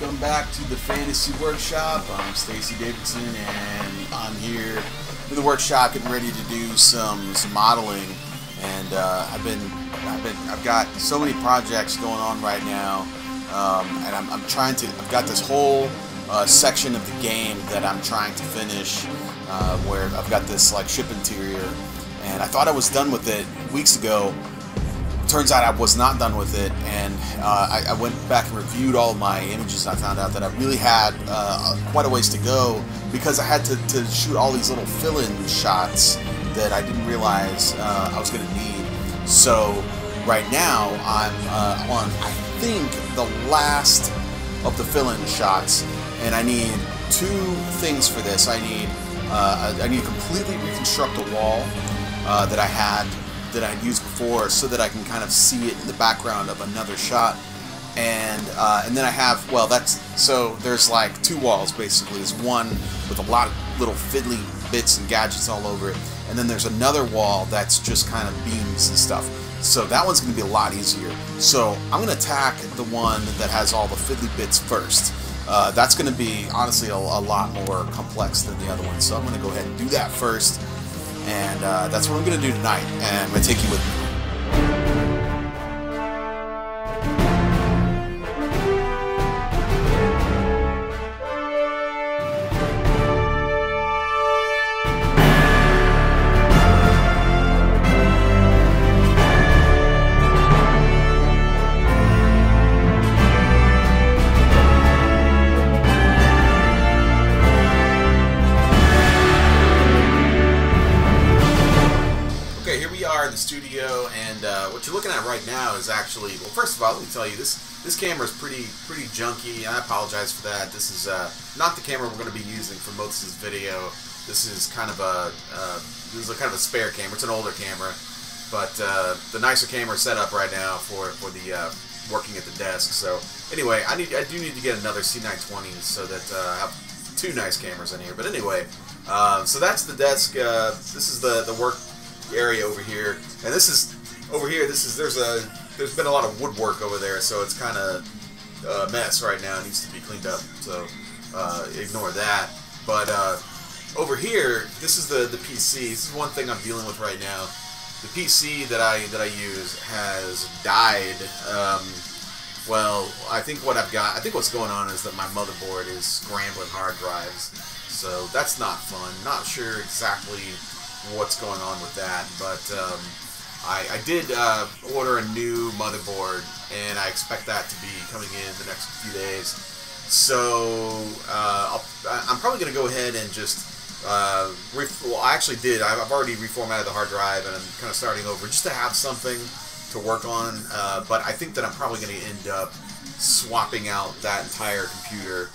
welcome back to the Fantasy Workshop. I'm Stacy Davidson, and I'm here in the workshop getting ready to do some modeling. And I've got so many projects going on right now, and I've got this whole section of the game that I'm trying to finish, where I've got this like ship interior, and I thought I was done with it weeks ago. Turns out I was not done with it, and I went back and reviewed all of my images, and I found out that I really had quite a ways to go because I had to shoot all these little fill-in shots that I didn't realize I was going to need. So right now I'm on, I think, the last of the fill-in shots, and I need two things for this. I need to completely reconstruct a wall that I'd used before, so that I can kind of see it in the background of another shot, and then I have, well, there's like two walls basically. There's one with a lot of little fiddly bits and gadgets all over it, and then there's another wall that's just kind of beams and stuff. So that one's going to be a lot easier. So I'm going to attack the one that has all the fiddly bits first. That's going to be honestly a lot more complex than the other one. So I'm going to go ahead and do that first. And that's what I'm going to do tonight, and I'm going to take you with me. The studio, and what you're looking at right now is actually, well, first of all, let me tell you, this camera is pretty junky. I apologize for that. This is not the camera we're going to be using for most of this video. This is kind of a spare camera. It's an older camera, but the nicer camera is set up right now for the working at the desk. So anyway, I do need to get another C920 so that I have two nice cameras in here. But anyway, so that's the desk. This is the work area over here, and this is over here. There's been a lot of woodwork over there, so it's kind of a mess right now. It needs to be cleaned up, so ignore that. But over here, this is the PC. This is one thing I'm dealing with right now. The PC that I use has died. Well, I think what's going on is that my motherboard is scrambling hard drives, so that's not fun. Not sure exactly what's going on with that, but I did order a new motherboard, and I expect that to be coming in the next few days. So I'm probably going to go ahead and just well, I actually did. I've already reformatted the hard drive, and I'm kind of starting over just to have something to work on. But I think that I'm probably going to end up swapping out that entire computer,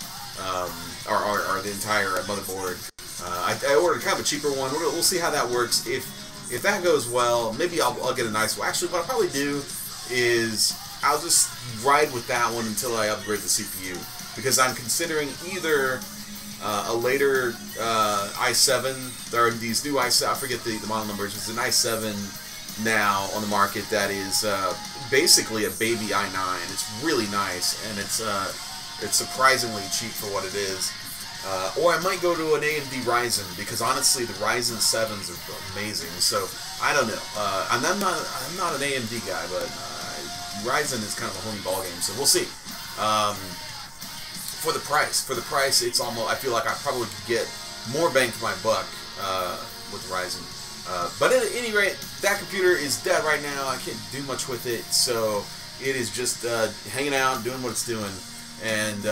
or the entire motherboard. I ordered kind of a cheaper one. We'll see how that works. If that goes well, maybe I'll get a nice one. Actually, what I'll probably do is I'll just ride with that one until I upgrade the CPU, because I'm considering either a later i7. There are these new i7. I forget the model numbers. There's an i7 now on the market that is basically a baby i9. It's really nice, and it's surprisingly cheap for what it is. Or I might go to an AMD Ryzen, because honestly the Ryzen 7s are amazing. So I don't know. I'm not an AMD guy, but Ryzen is kind of a whole new ballgame. So we'll see. For the price, it's almost. I feel like I probably could get more bang for my buck with Ryzen. But at any rate, that computer is dead right now. I can't do much with it, so it is just hanging out, doing what it's doing, and.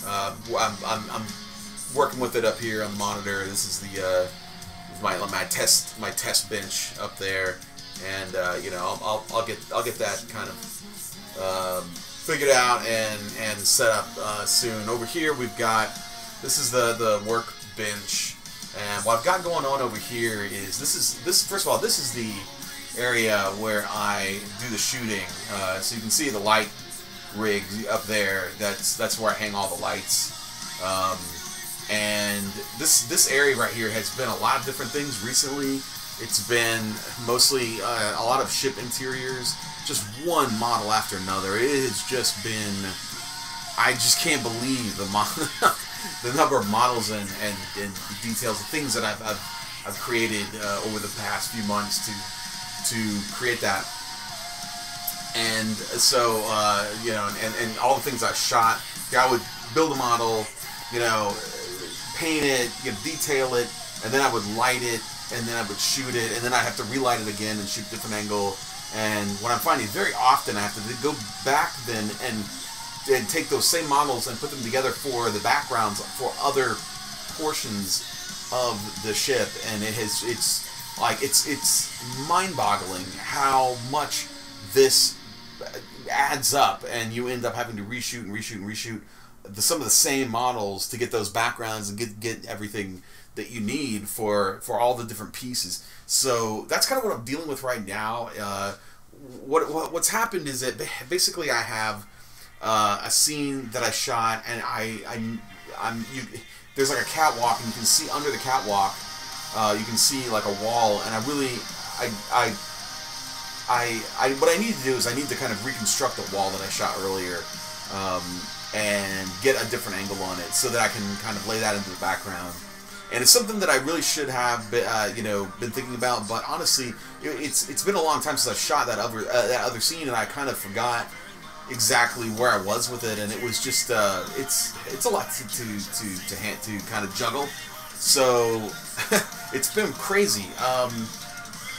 I'm working with it up here on the monitor. This is my test bench up there, and you know, I'll get that kind of figured out and set up soon. Over here we've got, this is the workbench, and what I've got going on over here is this first of all, this is the area where I do the shooting. So you can see the light rig up there. That's where I hang all the lights. And this area right here has been a lot of different things recently. It's been mostly a lot of ship interiors, just one model after another. It has just been, I just can't believe the the number of models and details, the things that I've created over the past few months to create that. And so you know, and all the things I shot, I would build a model, you know, paint it, you know, detail it, and then I would light it, and then I would shoot it, and then I'd have to relight it again and shoot a different angle. And what I'm finding very often, I have to go back then and take those same models and put them together for the backgrounds for other portions of the ship, and it's mind-boggling how much this adds up, and you end up having to reshoot and reshoot and reshoot some of the same models to get those backgrounds and get everything that you need for all the different pieces. So that's kind of what I'm dealing with right now. What's happened is that basically I have a scene that I shot, and there's like a catwalk, and you can see under the catwalk, you can see like a wall, and what I need to do is I need to kind of reconstruct the wall that I shot earlier, and get a different angle on it so that I can kind of lay that into the background. And it's something that I really should have been thinking about, but honestly, it's been a long time since I shot that other scene, and I kind of forgot exactly where I was with it, and it was just it's a lot to kind of juggle. So it's been crazy.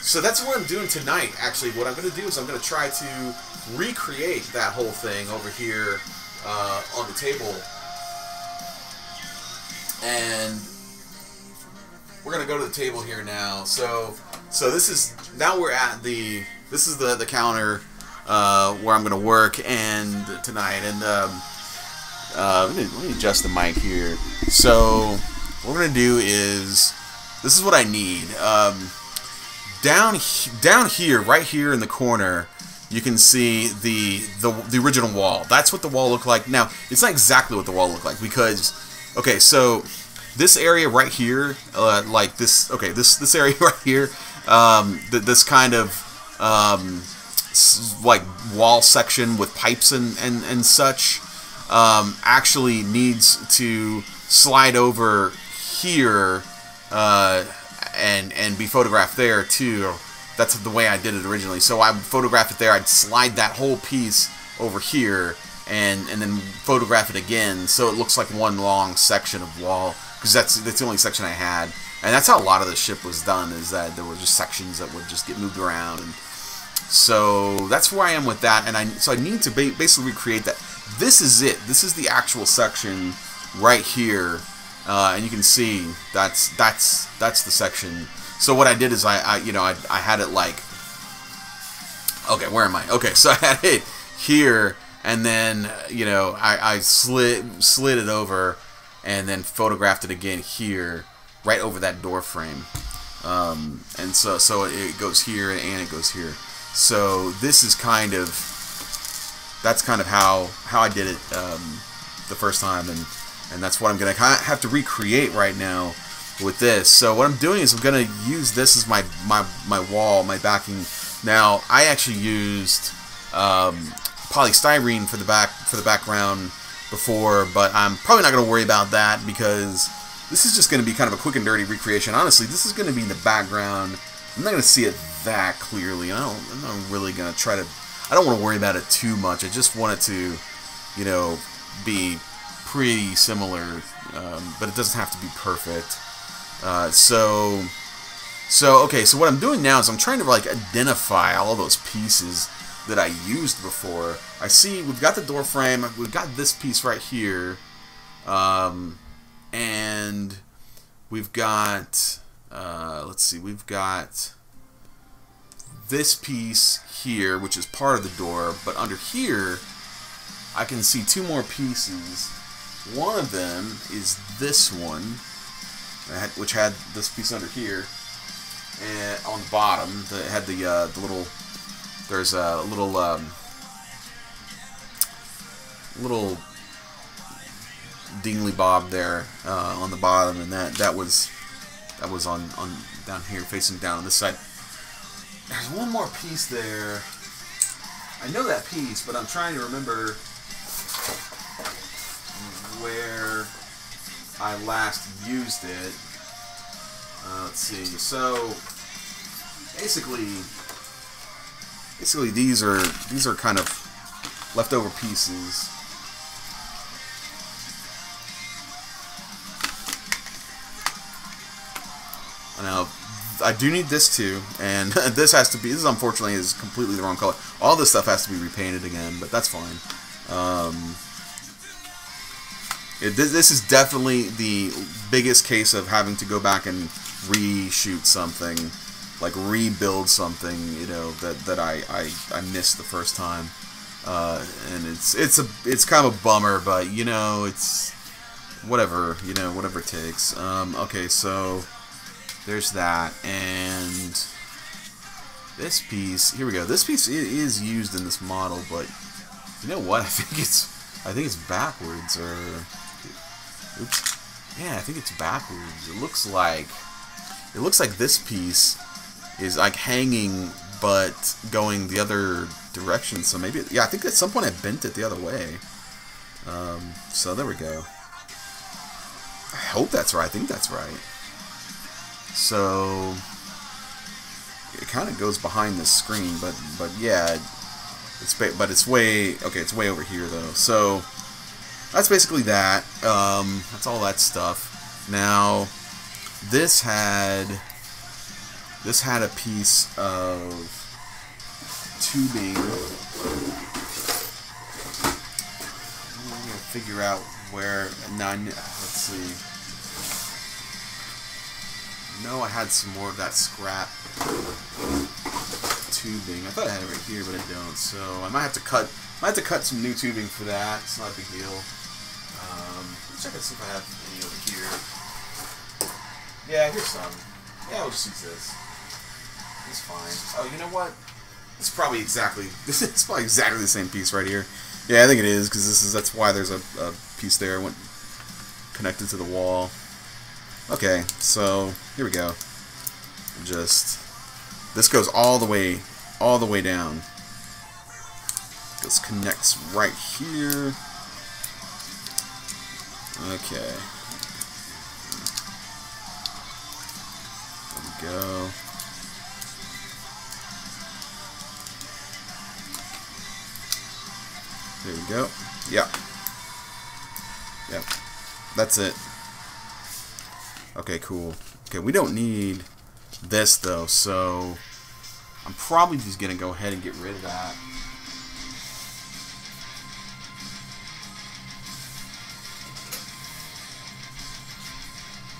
So that's what I'm doing tonight. Actually, what I'm going to do is I'm going to try to recreate that whole thing over here on the table, and we're going to go to the table here now. So this is the counter where I'm going to work and tonight, and let me adjust the mic here. So what we're going to do is, this is what I need. Down here, right here in the corner, you can see the original wall. That's what the wall looked like. Now, it's not exactly what the wall looked like, because, okay, so this area right here, like this, okay, this area right here, this kind of like wall section with pipes and such, actually needs to slide over here and be photographed there too. That's the way I did it originally. So I would photograph it there, I'd slide that whole piece over here and then photograph it again, so it looks like one long section of wall, because that's the only section I had. And that's how a lot of the ship was done, is that there were just sections that would just get moved around. And so that's where I am with that, and I need to basically recreate that. This is it. This is the actual section right here, and you can see that's the section. So what I did is I had it like, okay, where am I? Okay, so I had it here, and then I slid it over, and then photographed it again here, right over that door frame, and so it goes here and it goes here. So this is that's kind of how I did it the first time, and that's what I'm gonna have to recreate right now with this. So what I'm doing is I'm gonna use this as my wall, my backing. Now I actually used polystyrene for the background before, but I'm probably not gonna worry about that, because this is just gonna be kind of a quick and dirty recreation. Honestly, this is gonna be in the background. I'm not gonna see it that clearly. I'm not really gonna try to. I don't want to worry about it too much. I just want it to, be pretty similar, but it doesn't have to be perfect. So okay. So what I'm doing now is I'm trying to like identify all of those pieces that I used before. I see we've got the door frame. We've got this piece right here, and we've got. Let's see. We've got this piece here, which is part of the door, but under here I can see two more pieces. One of them is this one, which had this piece under here, and on the bottom that had the little. There's a little dingly bob there on the bottom, and that was on down here, facing down on this side. There's one more piece there. I know that piece, but I'm trying to remember I last used it. Let's see. So basically these are kind of leftover pieces. Now, I do need this too, and this unfortunately is completely the wrong color. All this stuff has to be repainted again, but that's fine. This is definitely the biggest case of having to go back and reshoot something, like rebuild something, you know, that I missed the first time, and it's kind of a bummer, but you know, it's whatever, you know, whatever it takes. Okay, so there's that, and this piece, here we go. This piece is used in this model, but you know what? I think it's backwards, or oops. Yeah, I think it's backwards. It looks like this piece is like hanging, but going the other direction. So maybe, yeah, I think at some point I bent it the other way. So there we go. I hope that's right. I think that's right. So it kind of goes behind the screen, but yeah, it's way over here though. So that's basically that. That's all that stuff. Now this had a piece of tubing. I'm gonna figure out where. Let's see. No, I had some more of that scrap tubing. I thought I had it right here, but I don't. So I might have to cut some new tubing for that. It's not a big deal. Let's check and see if I have any over here. Yeah, here's some. Yeah, we'll just use this. It's fine. Oh, you know what? It's probably exactly the same piece right here. Yeah, I think it is, because that's why there's a piece there connected to the wall. Okay, so here we go. This goes all the way down. This connects right here. Okay. There we go. There we go. Yeah. Yep. That's it. Okay, cool. Okay, we don't need this though, so I'm probably just gonna go ahead and get rid of that.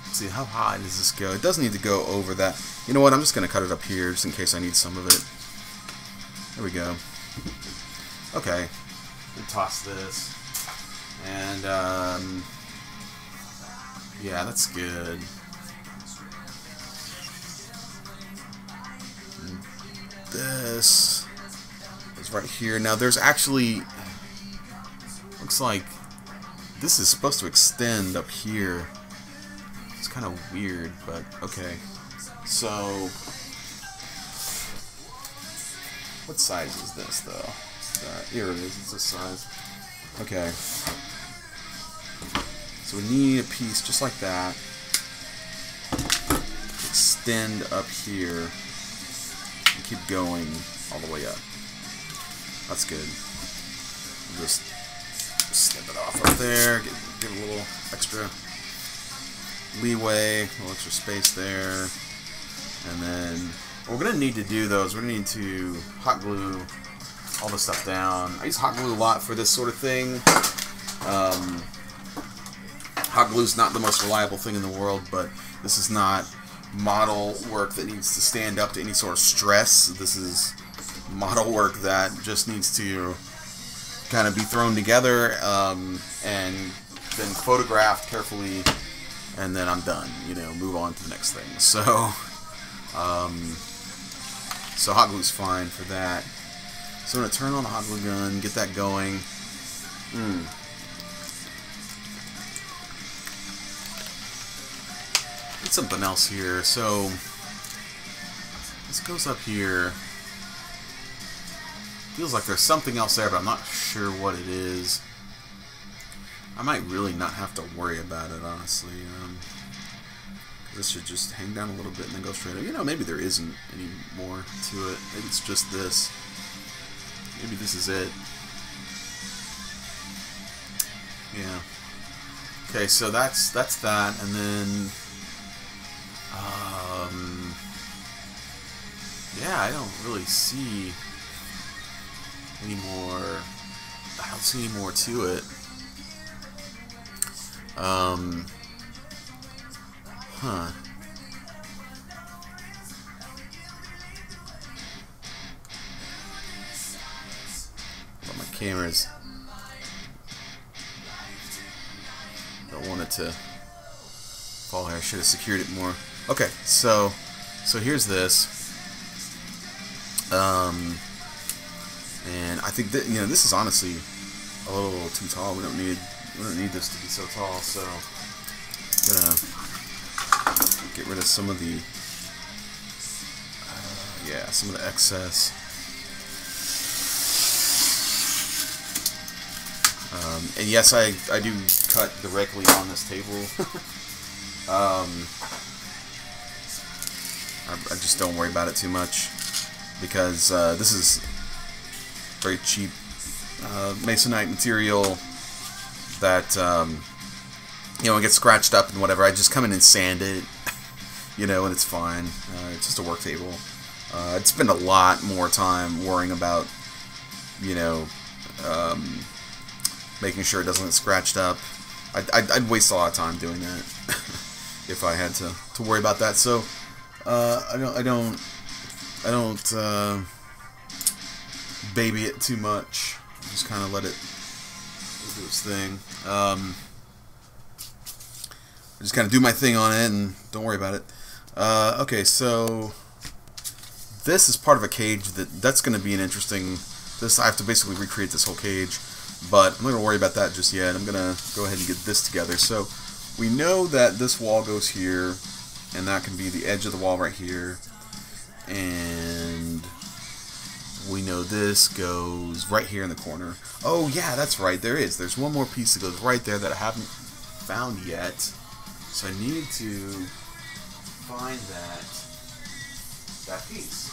Let's see, how high does this go? It doesn't need to go over that. You know what? I'm just gonna cut it up here just in case I need some of it. There we go. Okay, we'll toss this, and yeah, that's good. And this is right here. Now there's actually, looks like this is supposed to extend up here. It's kind of weird, but okay. So, what size is this though? Here it is, it's this size. Okay. So we need a piece just like that. Extend up here. And keep going all the way up. That's good. Just snip it off up there. Give it a little extra leeway, a little extra space there. And then what we're going to need to do though is we're going to need to hot glue all this stuff down. I use hot glue a lot for this sort of thing. Hot glue is not the most reliable thing in the world, but this is not model work that needs to stand up to any sort of stress. This is model work that just needs to kind of be thrown together and then photographed carefully, and then I'm done. You know, move on to the next thing. So, so hot glue is fine for that. So I'm gonna turn on the hot glue gun, get that going. Need something else here. So this goes up here. Feels like there's something else there, but I'm not sure what it is. I might really not have to worry about it, honestly. This should just hang down a little bit and then go straight up. You know, maybe there isn't any more to it. Maybe it's just this. Maybe this is it. Yeah. Okay, so that's that, and then yeah, I don't really see any more. I don't see any more to it. Huh. But my camera's don't want it to fall here. I should have secured it more. Okay, so here's this. And I think that, you know, this is honestly a little too tall. We don't need this to be so tall. So I'm gonna get rid of some of the some of the excess. And yes, I do cut directly on this table. I just don't worry about it too much, because this is very cheap masonite material that you know, it gets scratched up and whatever. I just come in and sand it, you know, and it's fine. It's just a work table. I'd spend a lot more time worrying about, you know, making sure it doesn't get scratched up. I'd waste a lot of time doing that if I had to worry about that. So I don't baby it too much. Just kind of let it do its thing. I just kind of do my thing on it and don't worry about it. Okay, so this is part of a cage that's going to be an interesting. I have to basically recreate this whole cage, but I'm not going to worry about that just yet. I'm going to go ahead and get this together. So we know that this wall goes here, and that can be the edge of the wall right here, and we know this goes right here in the corner. Oh yeah, that's right, there's one more piece that goes right there that I haven't found yet, so I need to find that piece.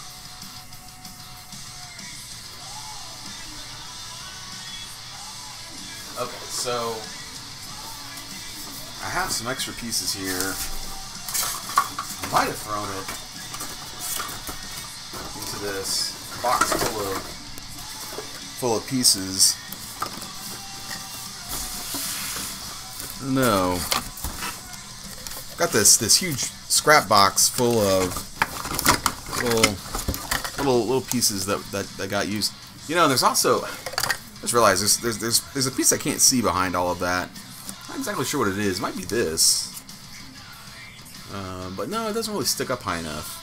Okay, so I have some extra pieces here. I might have thrown it into this box full of pieces. No. Got this huge scrap box full of little pieces that got used. You know, there's also, I just realized there's a piece I can't see behind all of that. Not exactly sure what it is. It might be this. But no, it doesn't really stick up high enough.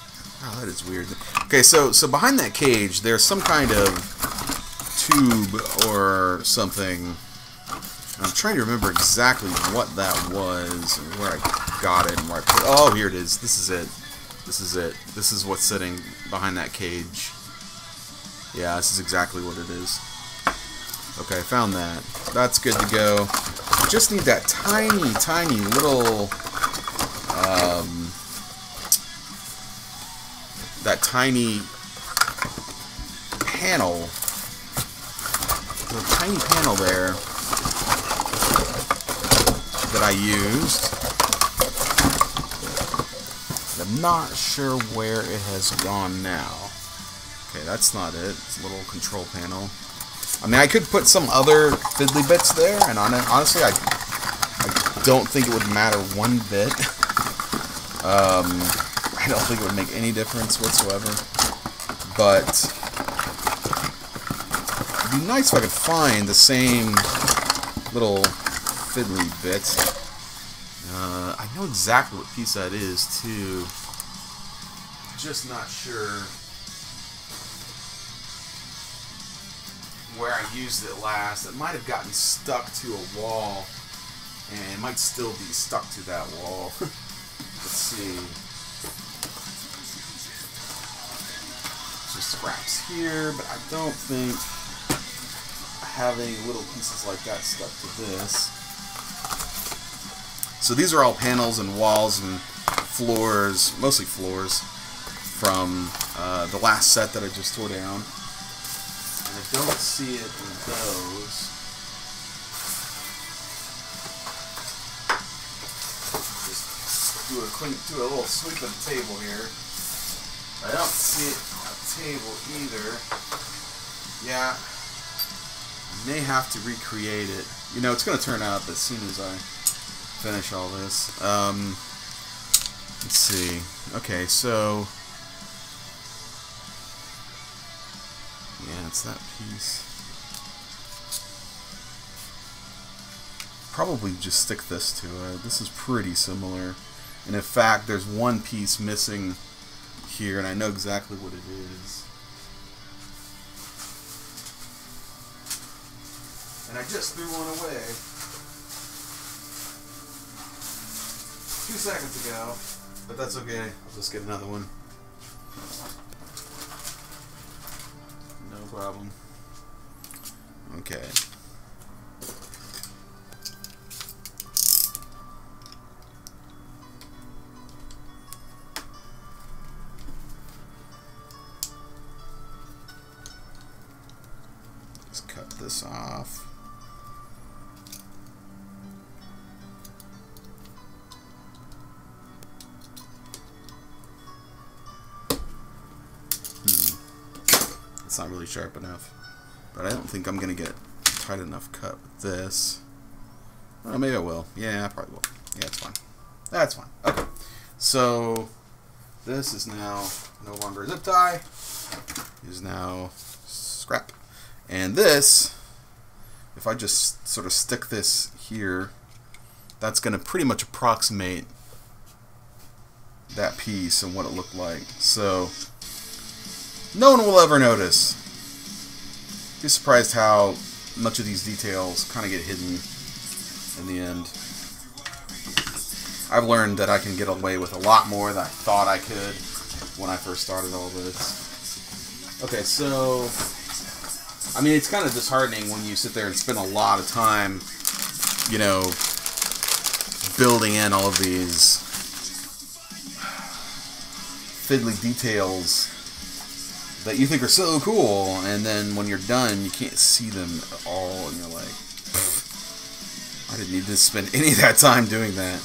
Oh, that is weird. Okay, so behind that cage, there's some kind of tube or something. I'm trying to remember exactly what that was, and where I got it, and where I put it. Oh, here it is. This is it. This is it. This is what's sitting behind that cage. Yeah, this is exactly what it is. Okay, I found that. That's good to go. Just need that tiny little that tiny panel, the tiny panel there that I used. I'm not sure where it has gone now. Okay, that's not it. It's a little control panel. I mean, I could put some other fiddly bits there, and honestly, I don't think it would matter one bit. I don't think it would make any difference whatsoever. But it'd be nice if I could find the same little fiddly bit. I know exactly what piece that is, too. Just not sure where I used it last. It might have gotten stuck to a wall, and it might still be stuck to that wall. Let's see. Some scraps here, but I don't think I have any little pieces like that stuck to this. So these are all panels and walls and floors, mostly floors, from the last set that I just tore down. And I don't see it in those. Just do a little sweep of the table here. I don't see it on the table either. Yeah, I may have to recreate it. You know, it's going to turn out as soon as I finish all this. Let's see. Okay, so yeah, it's that piece. Probably just stick this to it. This is pretty similar. And in fact, there's one piece missing here, and I know exactly what it is. And I just threw one away 2 seconds ago, but that's okay. I'll just get another one. No problem. Okay. Just cut this off. It's not really sharp enough, but I don't think I'm gonna get a tight enough cut with this. Well, maybe I will. Yeah, I probably will. Yeah, it's fine. That's fine. Okay, so this is now no longer a zip tie. It is now scrap. And this, if I just sort of stick this here, that's gonna pretty much approximate that piece and what it looked like. So no one will ever notice. Be surprised how much of these details kind of get hidden in the end. I've learned that I can get away with a lot more than I thought I could when I first started all this. Okay, so I mean, it's kind of disheartening when you sit there and spend a lot of time, you know, building in all of these fiddly details that you think are so cool, and then when you're done, you can't see them at all, and you're like, I didn't need to spend any of that time doing that.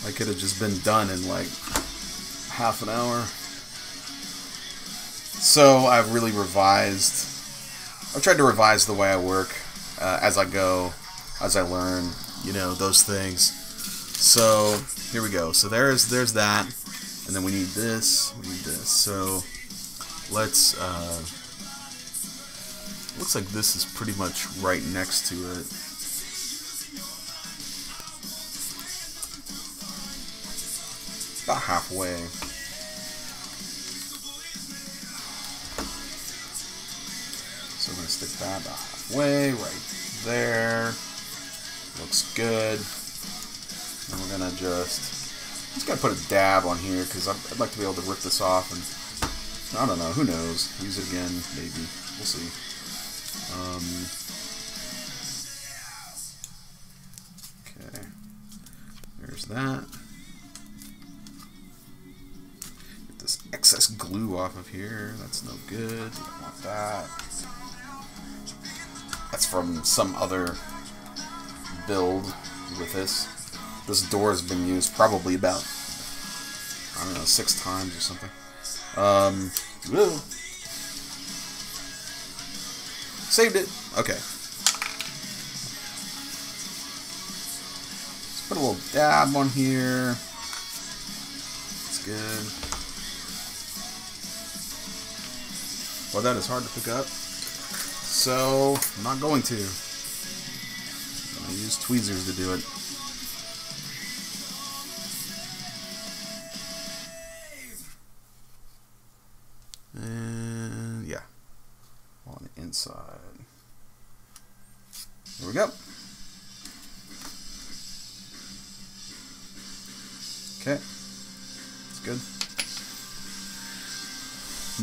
I could have just been done in like half an hour. So I've really revised. I've tried to revise the way I work as I go, as I learn, you know, those things. So here we go. So there's that, and then we need this. We need this. So let's. Looks like this is pretty much right next to it. About halfway. So I'm going to stick that about halfway, right there. Looks good. And we're going to just got to put a dab on here because I'd like to be able to rip this off, and I don't know, who knows, use it again, maybe, we'll see. Okay, there's that. Get this excess glue off of here, that's no good, you don't want that. That's from some other build with this. This door has been used probably about, I don't know, 6 times or something. Whoa. Saved it. Okay. Let's put a little dab on here. That's good. Well, that is hard to pick up, so I'm not going to. I'm going to use tweezers to do it. And yeah, on the inside. There we go. Okay, that's good.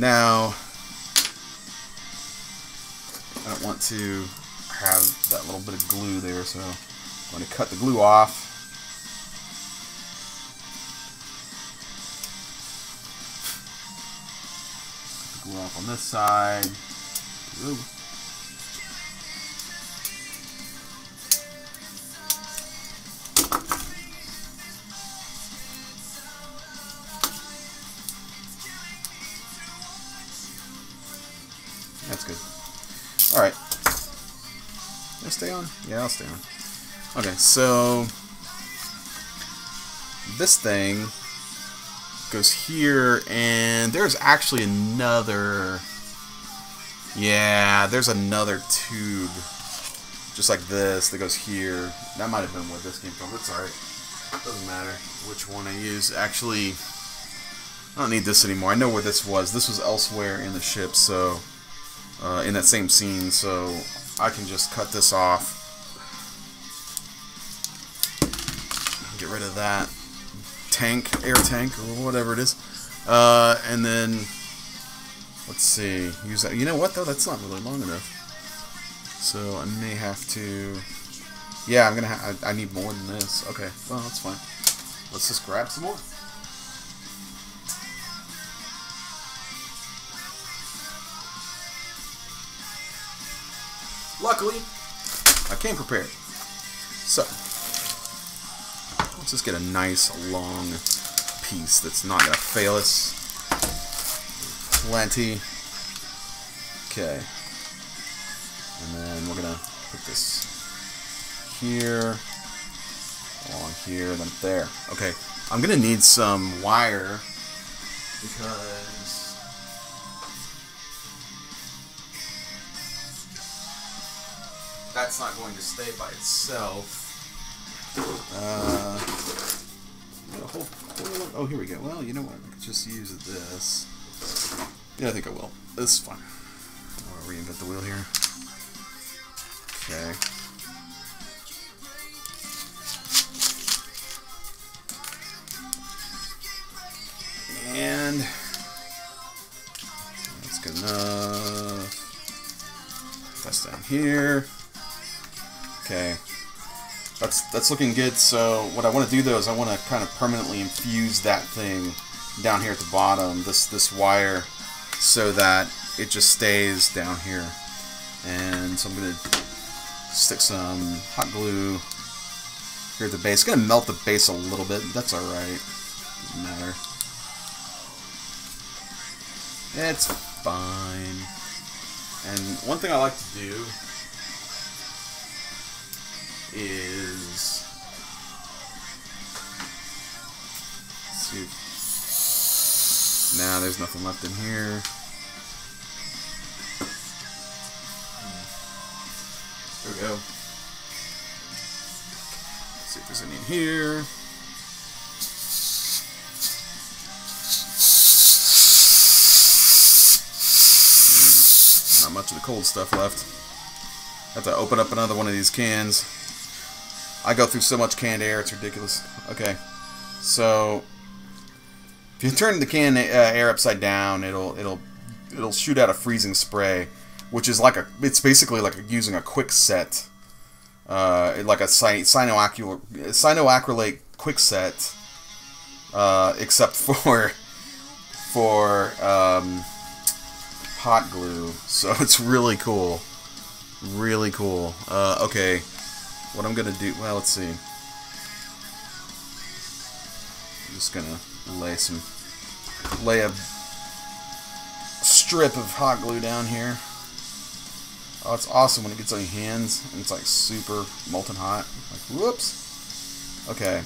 Now, I don't want to have that little bit of glue there, so I'm going to cut the glue off off on this side. Ooh. That's good. Alright. Can I stay on? Yeah, I'll stay on. Okay, so this thing goes here, and there's actually another... Yeah, there's another tube just like this that goes here. That might have been where this came from. That's alright. Doesn't matter which one I use. Actually, I don't need this anymore. I know where this was. This was elsewhere in the ship, so... in that same scene, so I can just cut this off. Get rid of that tank, air tank, or whatever it is. And then, let's see, use that. You know what, though? That's not really long enough. So I may have to... Yeah, I'm gonna I need more than this. Okay, well, that's fine. Let's just grab some more. Luckily, I came prepared. So, let's just get a nice long piece that's not going to fail us. Plenty. Okay. And then we're going to put this here, along here, then there. Okay. I'm going to need some wire because... that's not going to stay by itself. Oh, here we go. Well, you know what? I could just use this. Yeah, I think I will. This is fine. I'll reinvent the wheel here. Okay. And that's good enough. That's down here. Okay, that's looking good. So what I want to do though is I want to kind of permanently infuse that thing down here at the bottom, this wire, so that it just stays down here. And so I'm gonna stick some hot glue here at the base. It's gonna melt the base a little bit. That's all right. Doesn't matter. It's fine. And one thing I like to do is, let's see. Nah, there's nothing left in here. There we go. Let's see if there's any in here. Not much of the cold stuff left. Have to open up another one of these cans. I go through so much canned air, it's ridiculous. Okay, so if you turn the can air upside down, it'll shoot out a freezing spray, which is like it's basically like using a quick set, like a cyanoacrylate quick set, except for hot glue. So it's really cool, really cool. Okay. What I'm gonna do, well, let's see. I'm just gonna lay a strip of hot glue down here. Oh, it's awesome when it gets on your hands and it's like super molten hot. Like, whoops. Okay.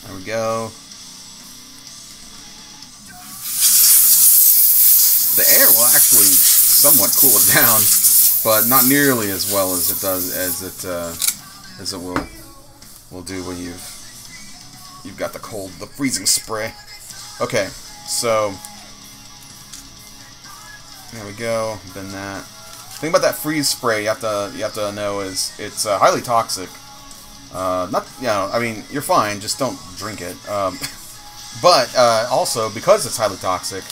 There we go. The air will actually somewhat cool it down, but not nearly as well as it does as it will do when you've got the freezing spray. Okay, so there we go. Then that. The thing about that freeze spray you have to know is it's highly toxic. Not, you know, I mean, you're fine, just don't drink it. But also because it's highly toxic,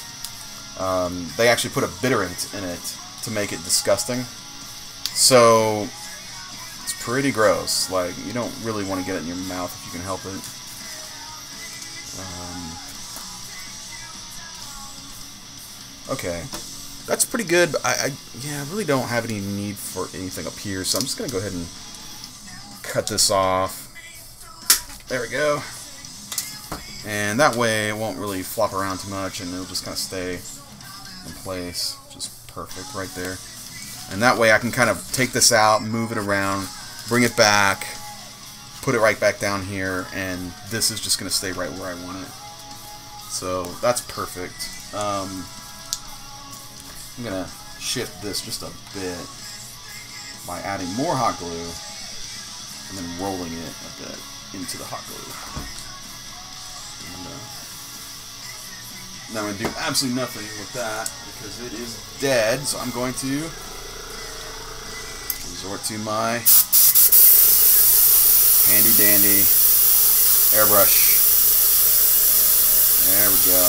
they actually put a bitterant in it to make it disgusting. So it's pretty gross. Like, you don't really want to get it in your mouth if you can help it. Okay. That's pretty good, but yeah, I really don't have any need for anything up here, so I'm just going to go ahead and cut this off. There we go. And that way it won't really flop around too much, and it'll just kind of stay in place. Just perfect right there. And that way I can kind of take this out, move it around, bring it back, put it right back down here, and this is just going to stay right where I want it. So that's perfect. I'm going to shift this just a bit by adding more hot glue and then rolling it a bit into the hot glue. And, now I'm going to do absolutely nothing with that because it is dead, so I'm going to resort to my handy dandy airbrush. There we go.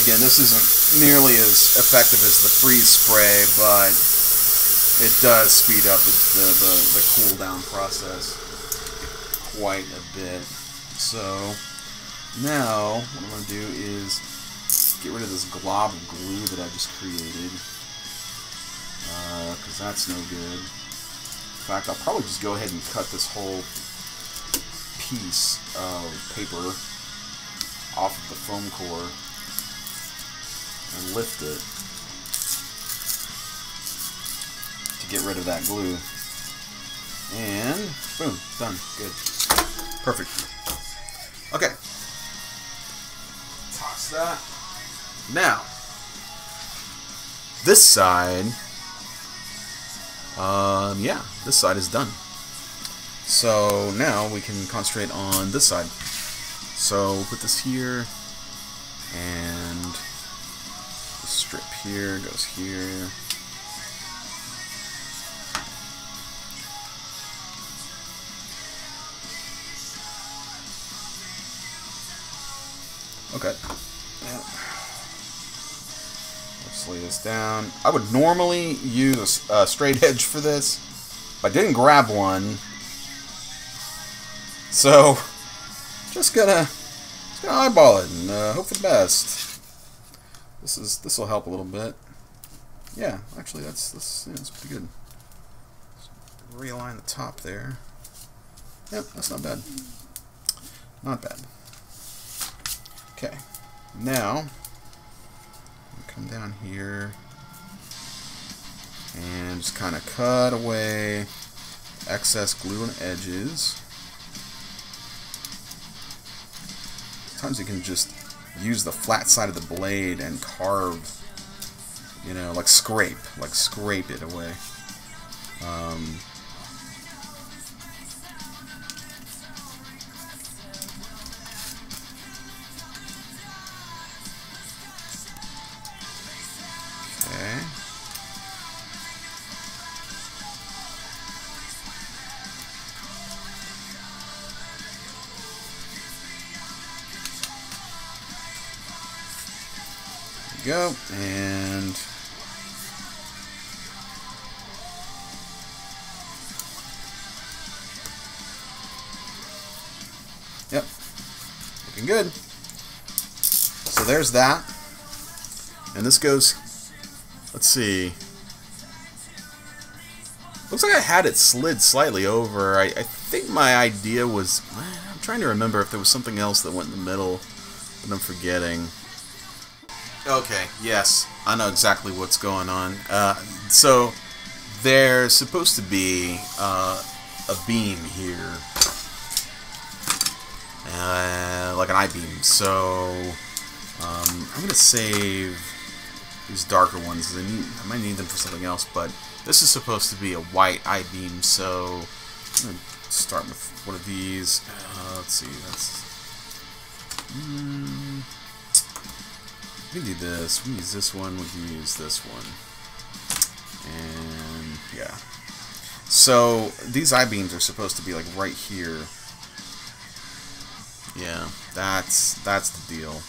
Again, this isn't nearly as effective as the freeze spray, but it does speed up the cool down process quite a bit. So now what I'm going to do is get rid of this glob of glue that I just created, because that's no good. In fact, I'll probably just go ahead and cut this whole piece of paper off of the foam core and lift it to get rid of that glue. And boom, done. Good. Perfect. Okay. Toss that. Now, this side, yeah, this side is done. So now we can concentrate on this side. So we'll put this here, and the strip here goes here. Okay. Yeah. Let's lay this down. I would normally use a straight edge for this, but I didn't grab one, so just gonna eyeball it and hope for the best. This will help a little bit. Yeah, actually that's pretty good. Just realign the top there. Yep, that's not bad. Not bad. Okay, now come down here and just kind of cut away excess glue and edges. Sometimes you can just use the flat side of the blade and carve, you know, like scrape it away. Okay. Go, and yep, looking good. So there's that, and this goes, let's see, looks like I had it slid slightly over. I think my idea was, I'm trying to remember if there was something else that went in the middle, but I'm forgetting. Okay, yes, I know exactly what's going on. So there's supposed to be a beam here, like an I-beam. So I'm gonna save these darker ones because I might need them for something else. But this is supposed to be a white I-beam, so I'm gonna start with one of these. Let's see, that's. We can do this. We can use this one. We can use this one. And yeah. So these I-beams are supposed to be like right here. Yeah, that's the deal.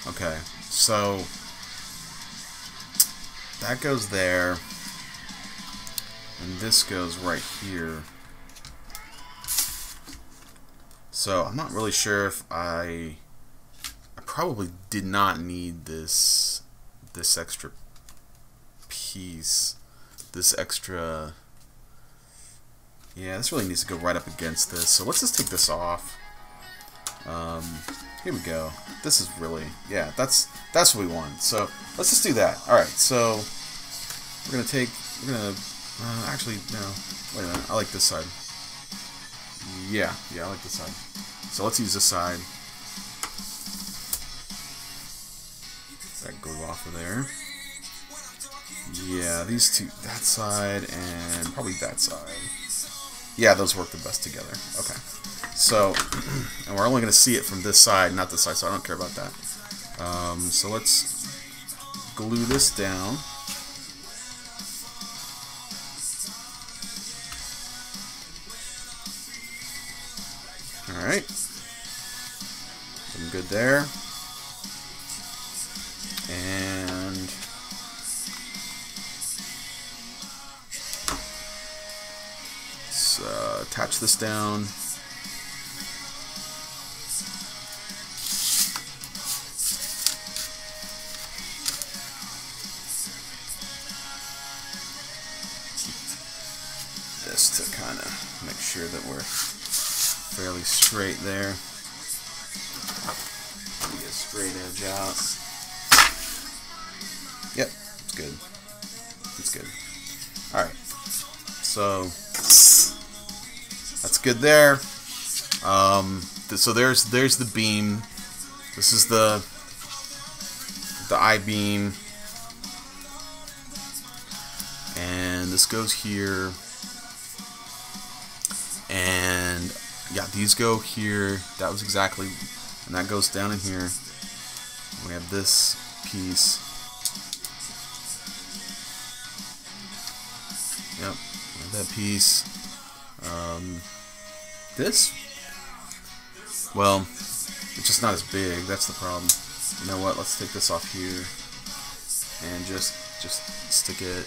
Okay, so that goes there, and this goes right here. So I'm not really sure if I probably did not need this extra piece, this extra. Yeah, this really needs to go right up against this. So let's just take this off. Here we go. This is really, yeah, that's what we want. So let's just do that. All right. So we're gonna actually no. Wait a minute. I like this side. Yeah, I like this side. So let's use this side. That goes off of there. Yeah, these two, that side and probably that side. Yeah, those work the best together. Okay. So, and we're only going to see it from this side, not this side, so I don't care about that. So let's glue this down. Alright. Looking good there. And let's attach this down. This to kind of make sure that we're fairly straight there. Get a straight edge out. Yep, it's good. It's good. Alright. So that's good there. So there's the beam. This is the I-beam. And this goes here. And yeah, these go here. That was exactly, and that goes down in here. We have this piece. Yep, we have that piece. This, well, it's just not as big. That's the problem. You know what? Let's take this off here and just stick it.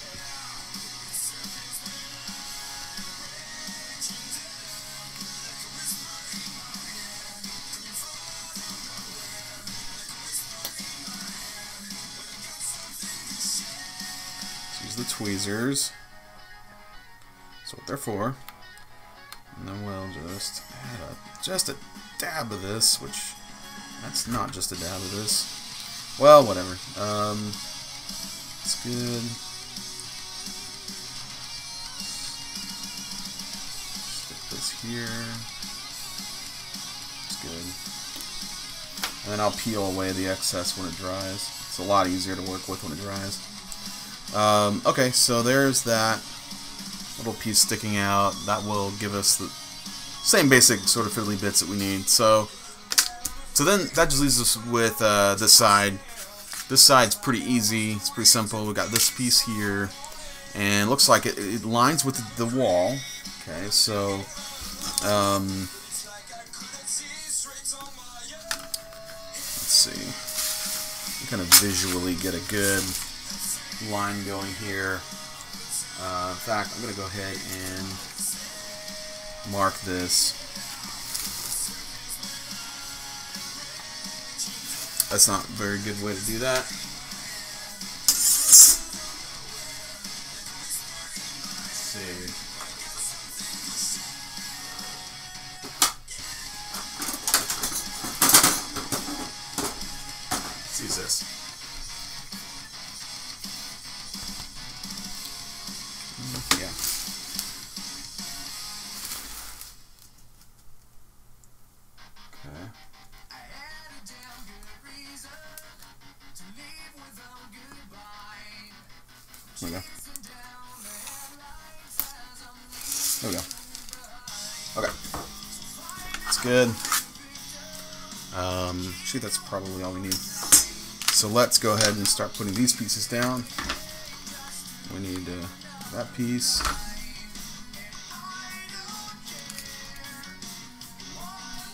Use the tweezers. That's what they're for. And then we'll just add just a dab of this, which that's not just a dab of this. Well, whatever. It's good. Stick this here. It's good. And then I'll peel away the excess when it dries. It's a lot easier to work with when it dries. Okay, so there's that little piece sticking out. That will give us the same basic sort of fiddly bits that we need. So then that just leaves us with this side. This side's pretty easy. It's pretty simple. We got this piece here, and it looks like it lines with the wall. Okay, so let's see. Kind of visually get a good line going here. In fact, I'm going to go ahead and mark this. That's not a very good way to do that. Let's see. Let's use this. Yeah. Okay. There we go. There we go. Okay. It's good. Actually, that's probably all we need. So let's go ahead and start putting these pieces down. We need that piece.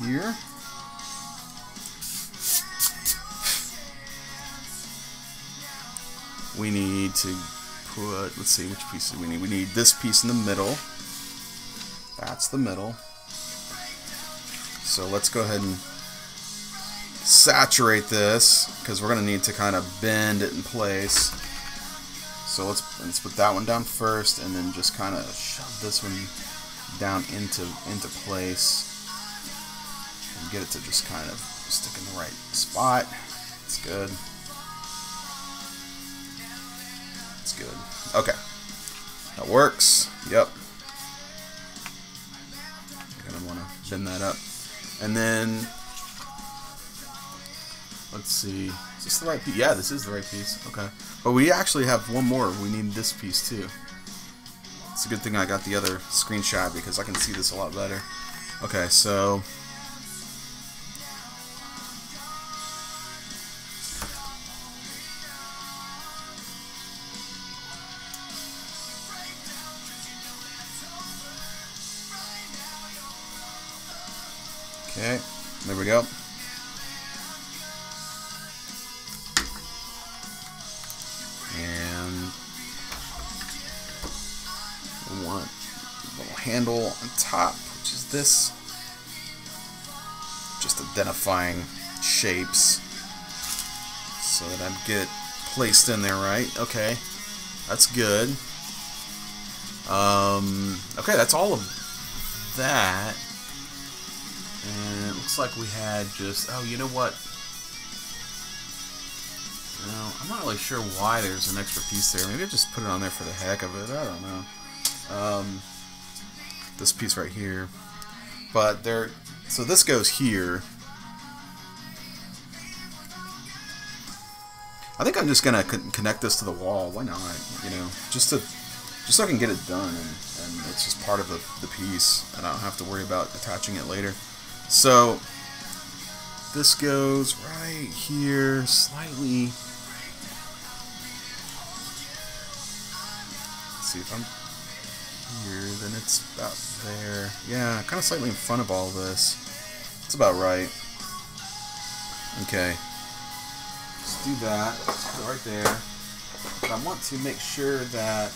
Here. We need to put, let's see, which piece do we need? We need this piece in the middle. That's the middle. So let's go ahead and saturate this because we're going to need to kind of bend it in place. So let's put that one down first, and then just kind of shove this one down into place and get it to just kind of stick in the right spot. It's good. It's good. Okay. That works. Yep. You're going to want to bend that up. And then, let's see. Is this the right piece? Yeah, this is the right piece. Okay. But we actually have one more. We need this piece too. It's a good thing I got the other screenshot because I can see this a lot better. Okay, so okay, there we go. And we want a little handle on top, which is this. Just identifying shapes so that I get it placed in there right. Okay, that's good. Okay, that's all of that. And it looks like we had just, oh, you know what? No, I'm not really sure why there's an extra piece there. Maybe I just put it on there for the heck of it. I don't know. This piece right here. But there, so this goes here. I think I'm just gonna connect this to the wall. Why not? You know, just so I can get it done, and it's just part of the piece, and I don't have to worry about attaching it later. So this goes right here, slightly. Let's see if I'm here, then it's about there. Yeah, kind of slightly in front of all this. It's about right. Okay. Let's do that. Put it right there. But I want to make sure that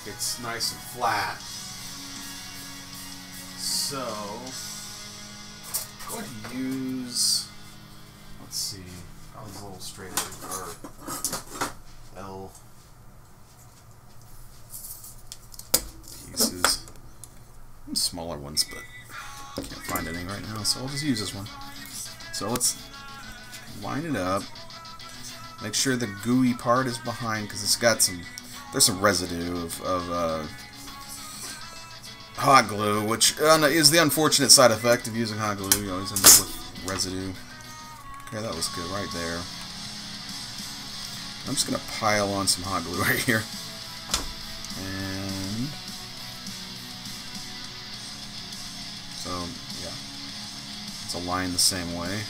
it's nice and flat. So I'm going to use, let's see, probably a little straighter, or L pieces. Some smaller ones, but I can't find any right now, so I'll just use this one. So let's line it up. Make sure the gooey part is behind, because it's got some, there's some residue of hot glue, which is the unfortunate side effect of using hot glue. You always end up with residue. Okay, that was good right there. I'm just going to pile on some hot glue right here. And so, yeah, it's aligned the same way.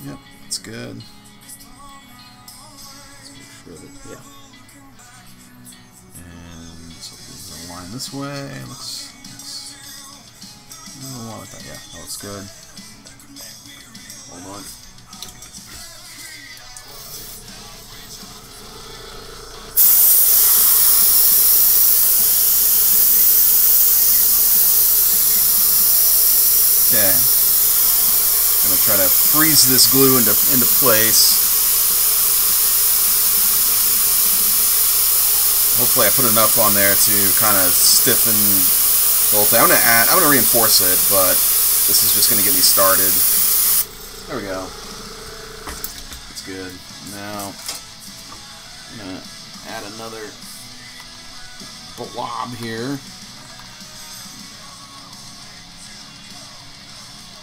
Yep, it's good. Yeah. And so this is aligned this way. Looks a little like that. Yeah, that looks good. Hold on. Okay. I'm gonna try to freeze this glue into place. Hopefully I put enough on there to kind of stiffen the whole thing. I'm gonna reinforce it, but this is just gonna get me started. There we go. That's good. Now I'm gonna add another blob here.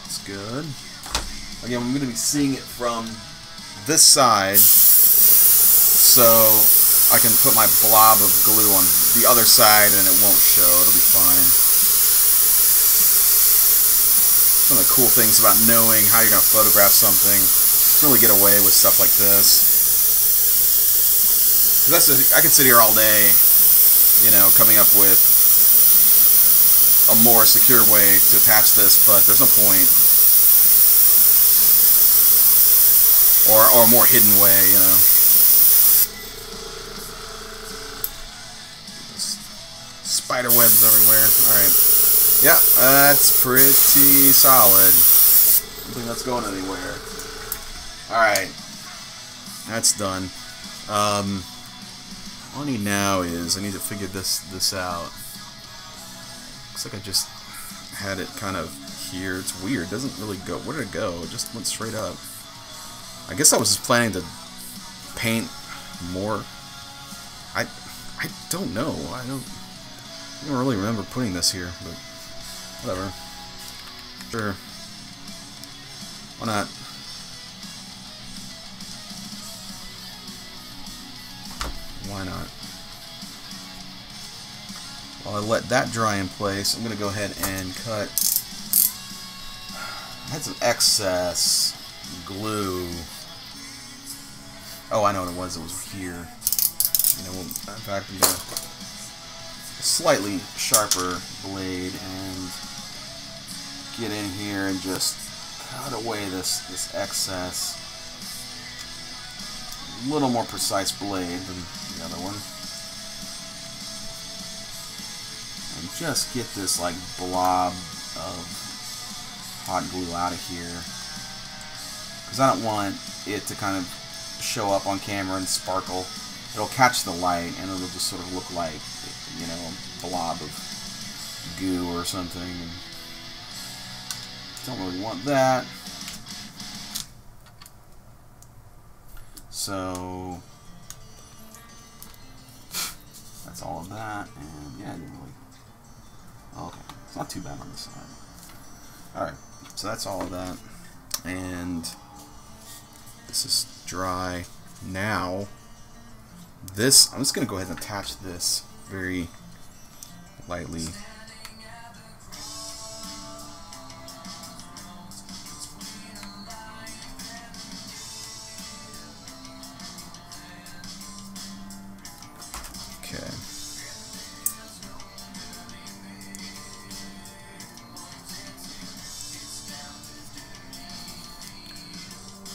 That's good. Again, I'm gonna be seeing it from this side, so I can put my blob of glue on the other side and it won't show. It'll be fine. One of the cool things about knowing how you're going to photograph something, you can really get away with stuff like this. I could sit here all day, you know, coming up with a more secure way to attach this, but there's no point. Or a more hidden way, you know. spider webs everywhere. Alright. Yeah, that's pretty solid. I don't think that's going anywhere. Alright. That's done. All I need now is I need to figure this out. Looks like I just had it kind of here. It's weird. It doesn't really go. Where did it go? It just went straight up. I guess I was just planning to paint more. I don't know. I don't really remember putting this here, but whatever. Sure. Why not? Why not? While I let that dry in place, I'm going to go ahead and cut. I had some excess glue. Oh, I know what it was. It was here. You know, in fact, I'm going to a slightly sharper blade and get in here and just cut away this excess. A little more precise blade than the other one. And just get this like blob of hot glue out of here. Because I don't want it to kind of show up on camera and sparkle. It'll catch the light and it'll just sort of look like, you know, a blob of goo or something. And don't really want that. So that's all of that, and yeah, I didn't really. Oh, okay, it's not too bad on this side. All right, so that's all of that, and this is dry now. This I'm just gonna go ahead and attach this very lightly. Okay.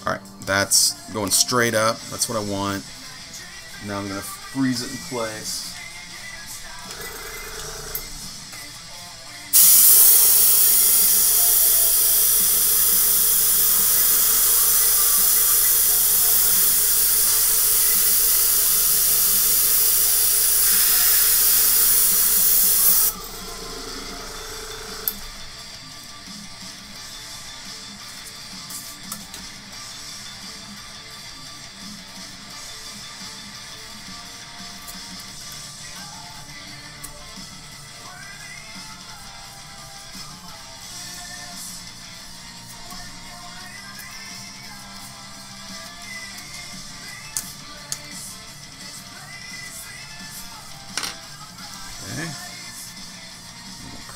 Alright, that's going straight up. That's what I want. Now I'm going to freeze it in place.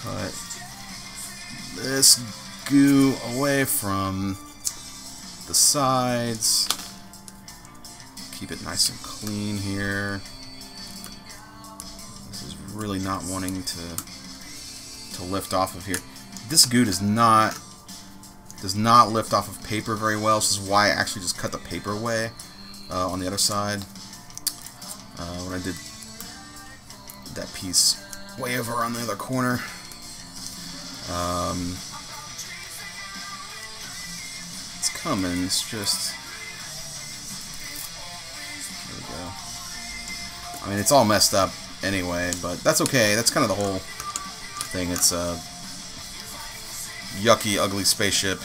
Cut this goo away from the sides. Keep it nice and clean here. This is really not wanting to lift off of here. This goo does not lift off of paper very well. This is why I actually just cut the paper away on the other side when I did that piece way over on the other corner. It's coming, it's just, there we go. I mean, it's all messed up anyway, but that's okay. That's kind of the whole thing. It's a yucky, ugly spaceship.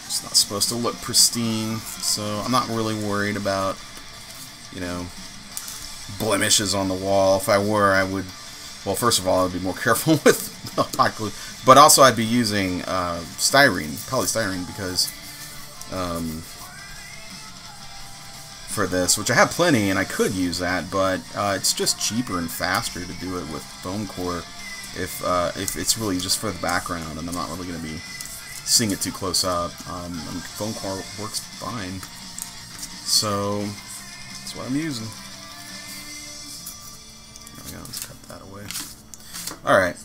It's not supposed to look pristine, so I'm not really worried about, you know, blemishes on the wall. If I were, I would, well, first of all, I would be more careful with hot glue, but also I'd be using polystyrene, because for this, which I have plenty, and I could use that, but it's just cheaper and faster to do it with foam core if it's really just for the background, and I'm not really going to be seeing it too close up. I mean, foam core works fine, so that's what I'm using. Let's cut that away. Alright.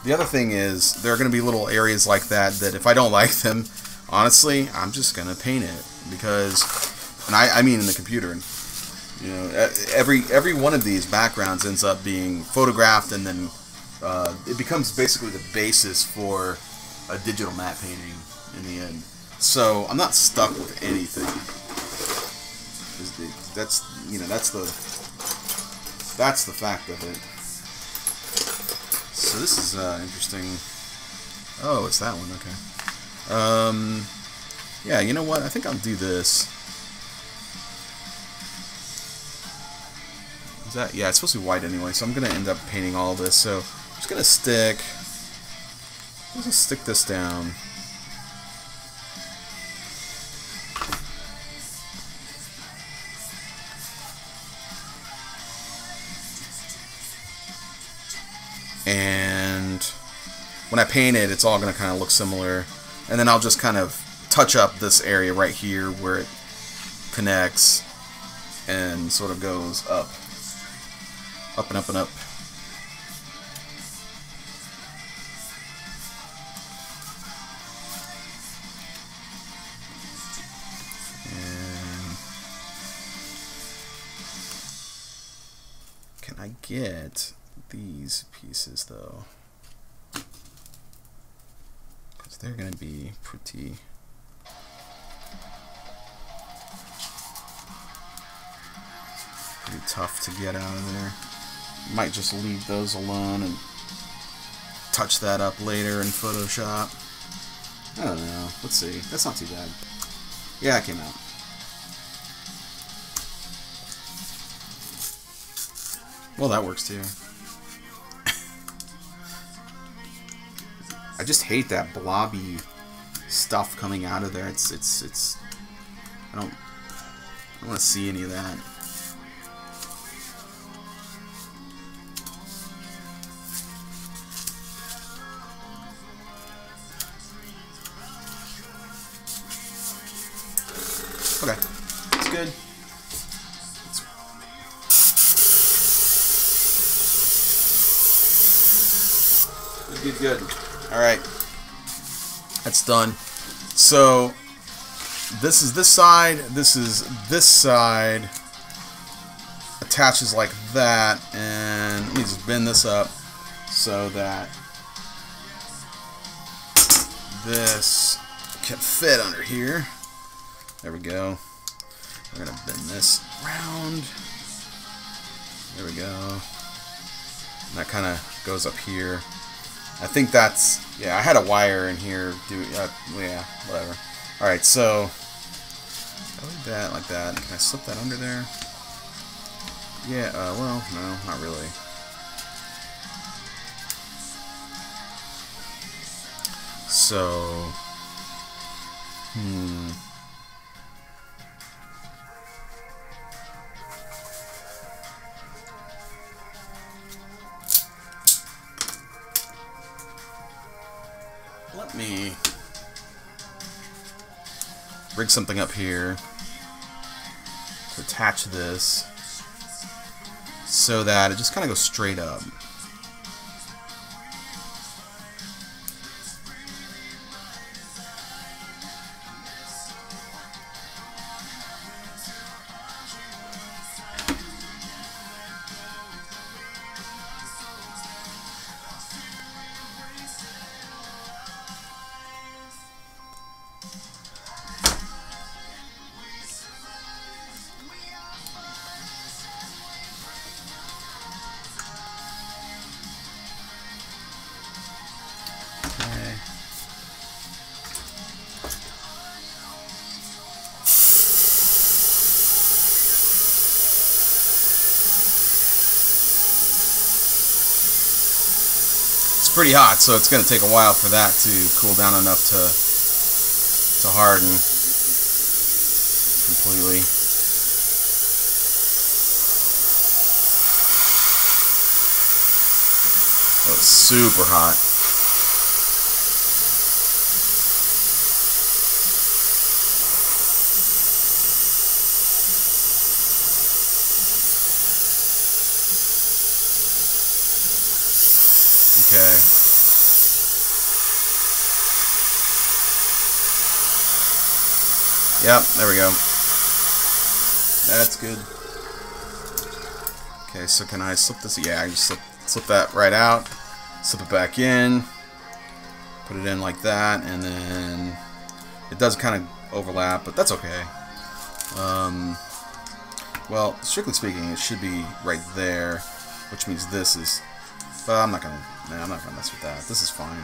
The other thing is, there are going to be little areas like that if I don't like them, honestly, I'm just going to paint it. Because, and I mean in the computer. You know, every one of these backgrounds ends up being photographed, and then it becomes basically the basis for a digital matte painting in the end. So I'm not stuck with anything. That's, you know, that's the fact of it. So this is interesting. Oh, it's that one. Okay. Yeah, you know what? I think I'll do this. Is that? Yeah, it's supposed to be white anyway, so I'm gonna end up painting all of this. So I'm just gonna stick. Let's just stick this down. And when I paint it, it's all going to kind of look similar. And then I'll just kind of touch up this area right here where it connects and sort of goes up. Up and up and up. And can I get these pieces though? Because they're going to be pretty tough to get out of there. Might just leave those alone and touch that up later in Photoshop. I don't know. Let's see. That's not too bad. Yeah, it came out. Well, that works too. I just hate that blobby stuff coming out of there. It's I don't want to see any of that. Okay, it's good. Good. Alright. That's done. So, this is this side, this is this side. Attaches like that, and let me just bend this up so that this can fit under here. There we go. We're gonna bend this around. There we go. And that kind of goes up here. I think that's, yeah, I had a wire in here. Yeah, whatever. Alright, so like that. Can I slip that under there? Yeah, well, no, not really. So, let me rig something up here to attach this so that it just kind of goes straight up. Pretty hot, so it's going to take a while for that to cool down enough to harden completely. Oh, it's super hot. Okay. Yep, there we go. That's good. Okay, so can I slip this? Yeah, I just slip that right out, slip it back in, put it in like that, and then it does kind of overlap, but that's okay. Well, strictly speaking, it should be right there, which means this is. But I'm not gonna mess with that. This is fine.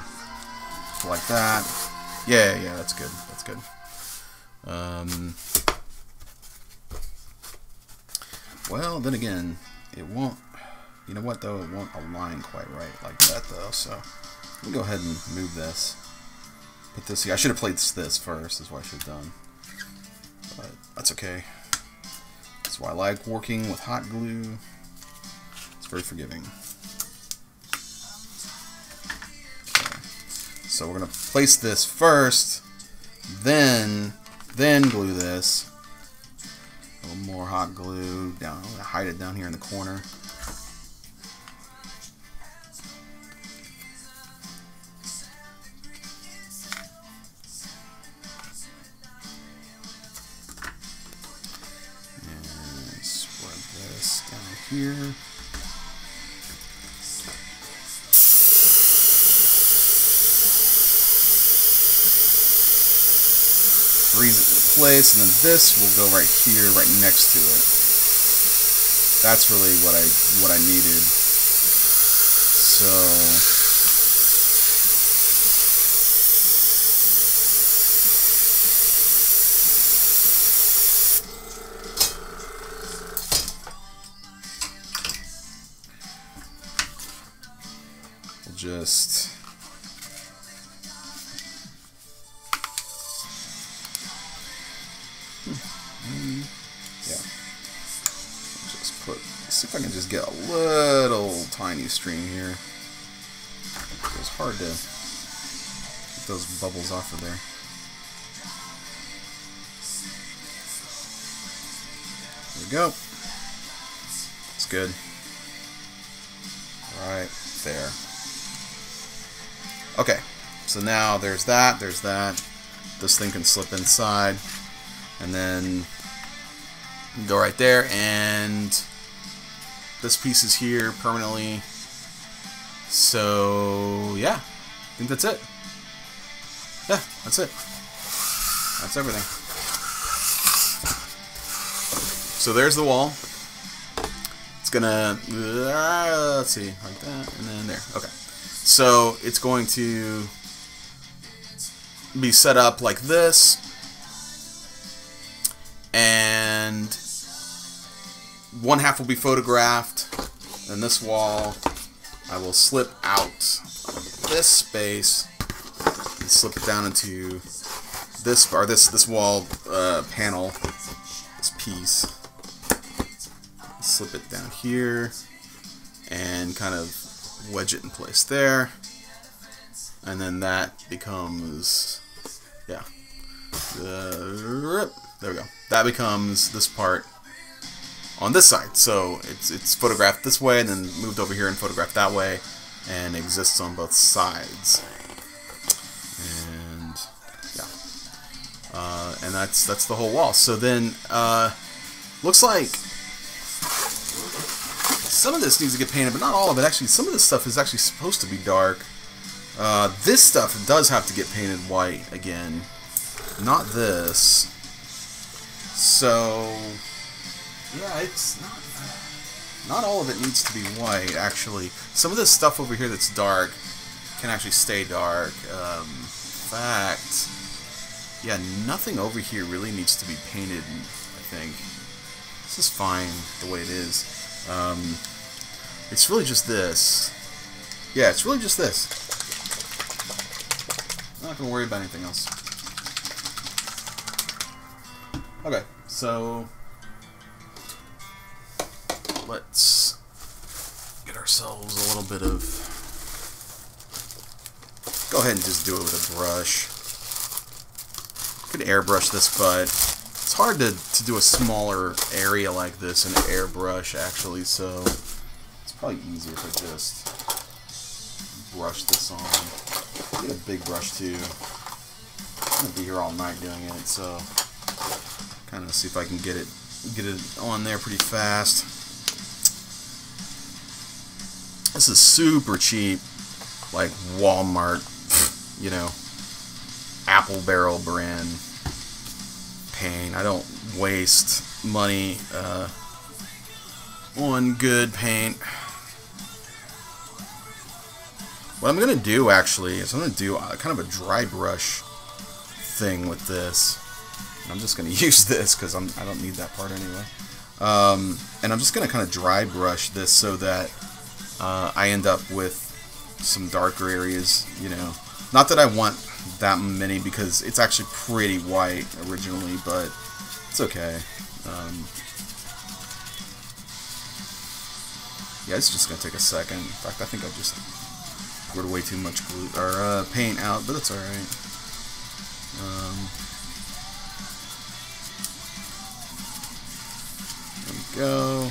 Like that. Yeah, that's good. That's good. Well, then again, it won't. You know what though? It won't align quite right like that though. So let me go ahead and move this. Put this here. I should have placed this first. Is what I should have done. But that's okay. That's why I like working with hot glue. It's very forgiving. Okay. So we're gonna place this first, then glue this. A little more hot glue down. I'm gonna hide it down here in the corner. Here. Freeze it into place, and then this will go right here, right next to it. That's really what I needed. So just see if I can just get a little tiny stream here. It's hard to get those bubbles off of there. There we go. It's good. Right there. Okay, so now there's that. This thing can slip inside, and then go right there, and this piece is here permanently. So yeah, I think that's it. Yeah, that's it. That's everything. So there's the wall. It's gonna, let's see, like that, and then there. Okay. So it's going to be set up like this, and one half will be photographed, and this wall I will slip out this space and slip it down into this wall panel, this piece. Slip it down here and kind of wedge it in place there, and then that becomes, yeah, there we go. That becomes this part on this side. So it's photographed this way and then moved over here and photographed that way, and exists on both sides. And yeah, and that's the whole wall. So then looks like some of this needs to get painted, but not all of it. Actually, some of this stuff is actually supposed to be dark. This stuff does have to get painted white again. Not this. So, yeah, it's not all of it needs to be white, actually. Some of this stuff over here that's dark can actually stay dark. In fact, yeah, nothing over here really needs to be painted, I think. This is fine the way it is. It's really just this. Yeah, it's really just this. I'm not going to worry about anything else. Okay, so let's get ourselves a little bit of... Go ahead and just do it with a brush. Could airbrush this, but it's hard to do a smaller area like this in an airbrush, actually, so it's probably easier if I just brush this on. Get a big brush, too. I'm going to be here all night doing it, so kind of see if I can get it on there pretty fast. This is super cheap, like Walmart, you know, Apple Barrel brand paint. I don't waste money on good paint. What I'm gonna do actually is I'm gonna do kind of a dry brush thing with this. I'm just gonna use this because I don't need that part anyway. And I'm just gonna kind of dry brush this so that I end up with some darker areas. You know, not that I want that many because it's actually pretty white originally, but it's okay. Yeah, it's just gonna take a second. In fact, I think I just poured way too much glue or paint out, but it's all right. There we go.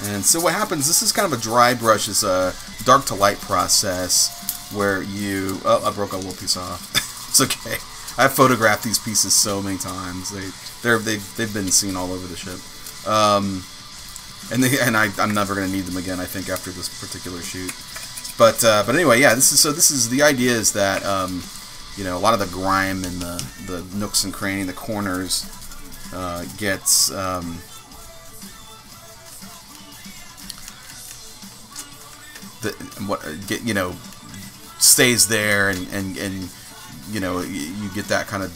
And so what happens, this is kind of a dry brush, is a dark to light process where you, oh, I broke a little piece off. It's okay. I've photographed these pieces so many times. They've been seen all over the ship. I'm never going to need them again, I think, after this particular shoot. But anyway, yeah, this is the idea is that you know, a lot of the grime and the nooks and crannies, the corners gets you know, stays there, and you know, you get that kind of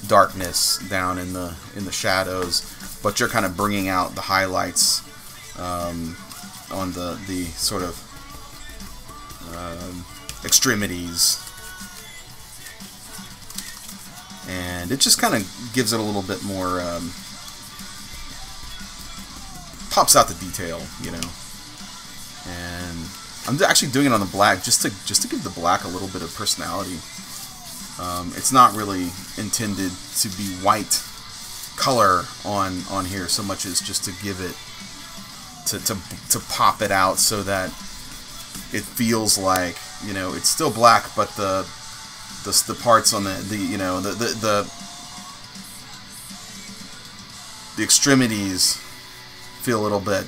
darkness down in the shadows, but you're kind of bringing out the highlights on the sort of extremities, and it just kind of gives it a little bit more pops out the detail, you know. And I'm actually doing it on the black just to give the black a little bit of personality. It's not really intended to be white color on here so much as just to give it to pop it out so that it feels like, you know, it's still black, but the parts on the you know, the extremities feel a little bit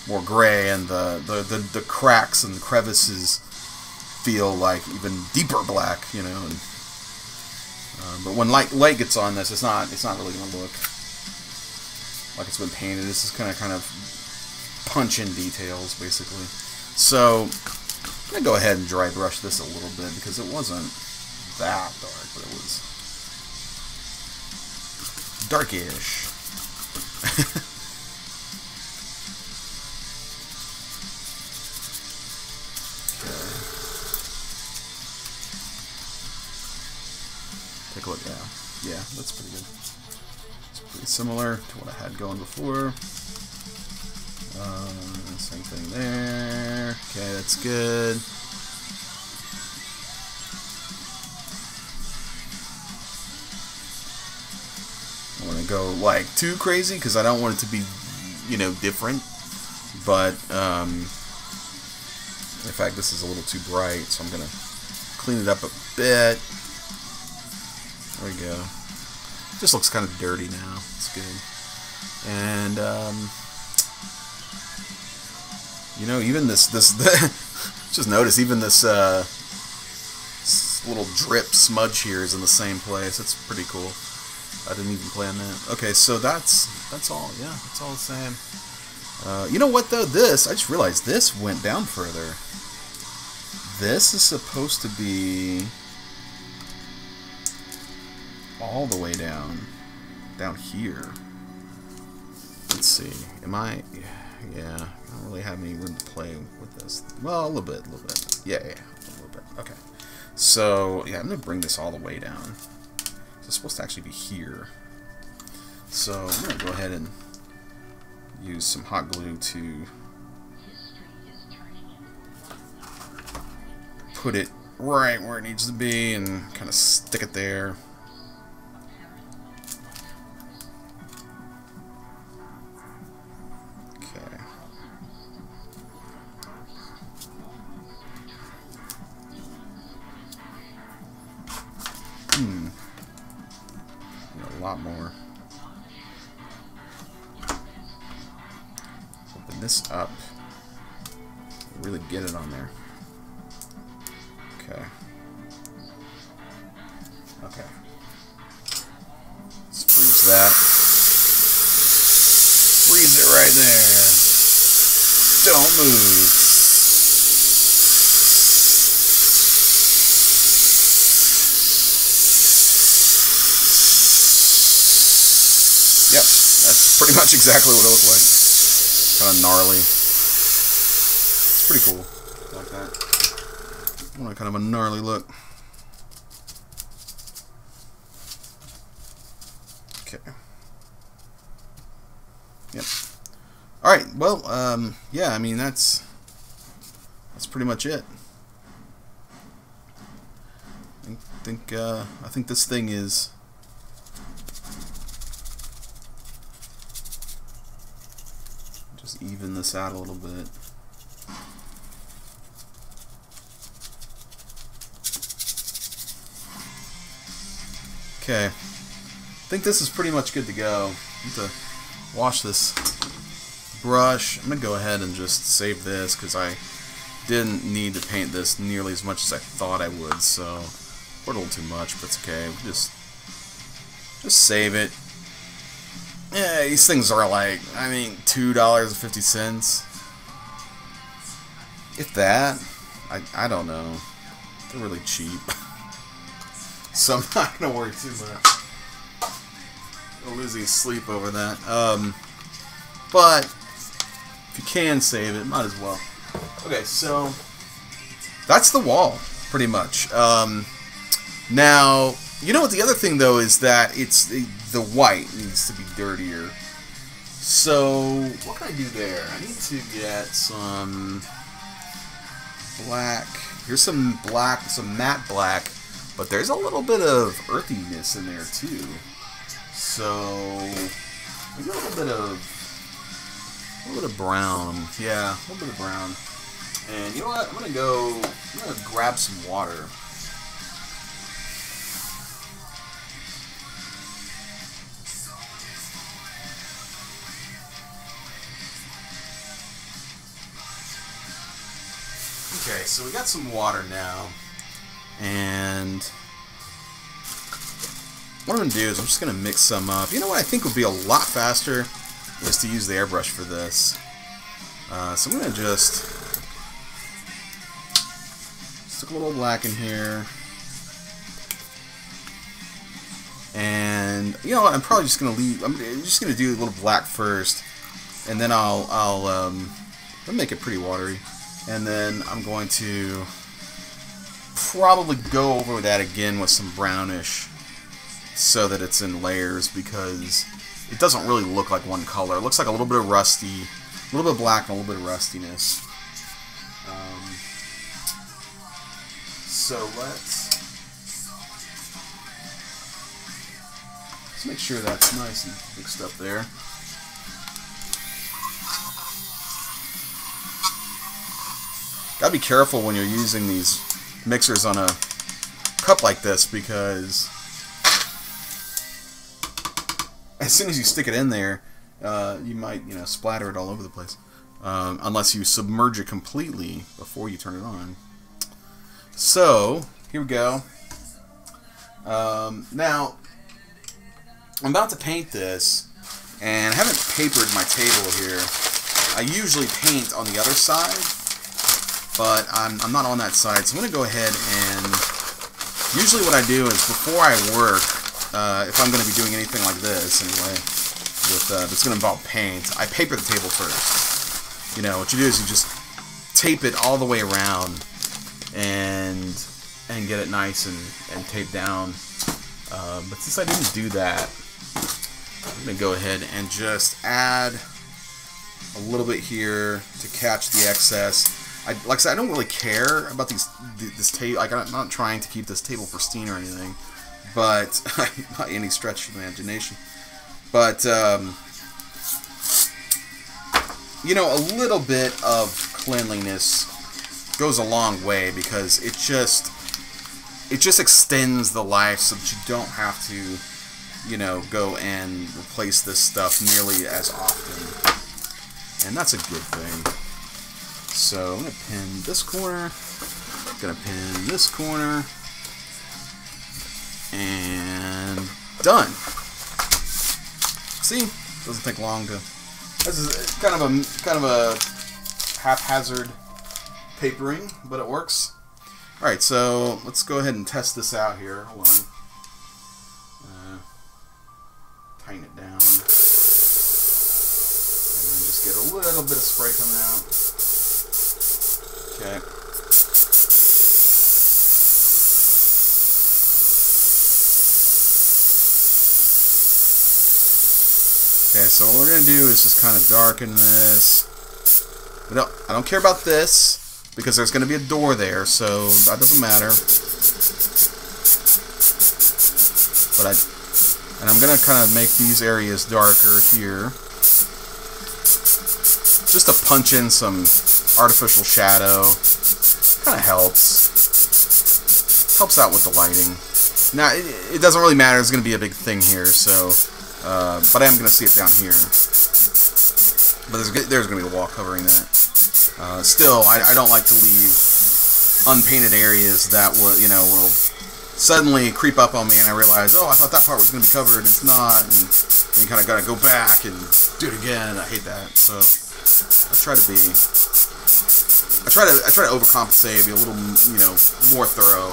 more gray, and the cracks and crevices feel like even deeper black, you know. And, but when light gets on this, it's not really going to look like it's been painted. This is kind of punch in details, basically. So I'm going to go ahead and dry brush this a little bit because it wasn't that dark, but it was darkish. Take a look. Yeah, that's pretty good. It's pretty similar to what I had going before. Same thing there. Okay, that's good. I want to go like too crazy because I don't want it to be, you know, different. But in fact, this is a little too bright, so I'm gonna clean it up a bit. There we go. Just looks kind of dirty now. It's good. And you know, even this just notice even this little drip smudge here is in the same place. It's pretty cool. I didn't even plan that. Okay, so that's all. Yeah, that's all the same. You know what though? I just realized this went down further. This is supposed to be all the way down here. Let's see. Yeah, I don't really have any room to play with this. Well, a little bit. Yeah, a little bit. Okay. So, yeah, I'm going to bring this all the way down. So it's supposed to actually be here. So, I'm going to go ahead and use some hot glue to put it right where it needs to be and kind of stick it there. lot more. Open this up. Really get it on there. Okay. Okay. Let's freeze that. Freeze it right there. Don't move. Yep, that's pretty much exactly what it looked like. Kind of gnarly. It's pretty cool. I like that. I want kind of a gnarly look. Okay. Yep. Alright, well, yeah, I mean, that's pretty much it. I think this thing is... Just even this out a little bit. Okay. I think this is pretty much good to go. I need to wash this brush. I'm going to go ahead and just save this because I didn't need to paint this nearly as much as I thought I would, so a little too much, but it's okay. We'll just save it. Yeah, these things are like, I mean, $2.50. If that, I don't know. They're really cheap. So I'm not going to worry too much. I'm losing sleep over that. But if you can save it, might as well. Okay, so that's the wall, pretty much. Now, you know what the other thing, though, is that it's the white needs to be dirtier. So, what can I do there? I need to get some black. Here's some black, some matte black, but there's a little bit of earthiness in there, too. So, maybe a little bit of brown. Yeah, a little bit of brown. And you know what? I'm gonna grab some water. Okay, so we got some water now, and what I'm going to do is I'm just going to mix some up. You know what I think would be a lot faster is to use the airbrush for this. So I'm going to just stick a little black in here, and you know what? I'm probably just going to leave. I'm just going to do a little black first, and then I'll make it pretty watery. And then I'm going to probably go over that again with some brownish so that it's in layers, because it doesn't really look like one color. It looks like a little bit of rusty, a little bit of black, and a little bit of rustiness. So let's make sure that's nice and mixed up there. Gotta be careful when you're using these mixers on a cup like this, because as soon as you stick it in there, you might, splatter it all over the place. Unless you submerge it completely before you turn it on. So, here we go. Now, I'm about to paint this, and I haven't papered my table here. I usually paint on the other side, but I'm not on that side, so I'm going to go ahead and usually what I do is before I work, if I'm going to be doing anything like this anyway, that's going to involve paint, I paper the table first. What you do is you just tape it all the way around and get it nice and taped down. But since I didn't do that, I'm going to go ahead and just add a little bit here to catch the excess. Like I said, I don't really care about this table. Like, I'm not trying to keep this table pristine or anything, but by any stretch of the imagination. But a little bit of cleanliness goes a long way, because it just extends the life so that you don't have to you know, go and replace this stuff nearly as often. And that's a good thing. So I'm going to pin this corner. I'm going to pin this corner. And done. See? Doesn't take long to... This is kind of a haphazard papering, but it works. Alright, so let's go ahead and test this out here. Hold on. Tighten it down. And then just get a little bit of spray coming out. Okay. Okay, so what we're going to do is just kind of darken this. I don't care about this, because there's going to be a door there, so that doesn't matter. And I'm going to kind of make these areas darker here. Just to punch in some artificial shadow. Kind of helps. Helps out with the lighting. Now, it doesn't really matter. It's going to be a big thing here, so... but I am going to see it down here. But there's going to be a wall covering that. Still, I don't like to leave unpainted areas that will, you know, will suddenly creep up on me, and I realize, oh, I thought that part was going to be covered, and it's not, and you kind of got to go back and do it again. I hate that. So I try to overcompensate, be a little, you know, more thorough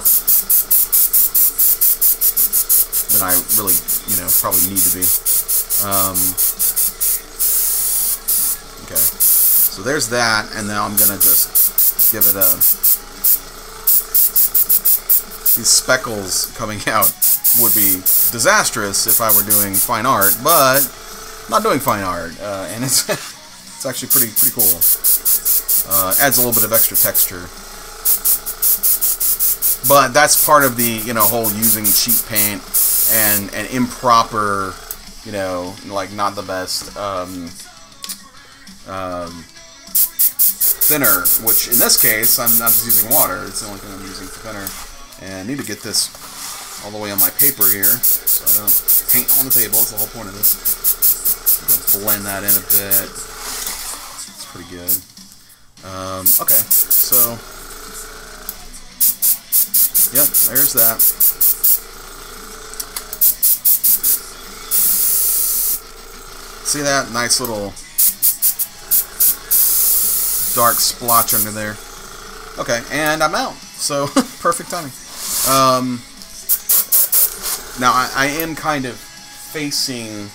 than I really, you know, probably need to be. Okay, so there's that, and now I'm gonna just give it a... These speckles coming out would be disastrous if I were doing fine art, but I'm not doing fine art, and it's it's actually pretty cool. Adds a little bit of extra texture. But that's part of the, you know, whole using cheap paint and improper, you know, like not the best thinner, which in this case I'm just using water. It's the only thing I'm using for thinner. And I need to get this all the way on my paper here so I don't paint on the table. That's the whole point of this. I'm going to blend that in a bit. It's pretty good. Okay, so yep, there's that. See that? Nice little dark splotch under there. Okay, and I'm out. So, perfect timing. Now, I am kind of facing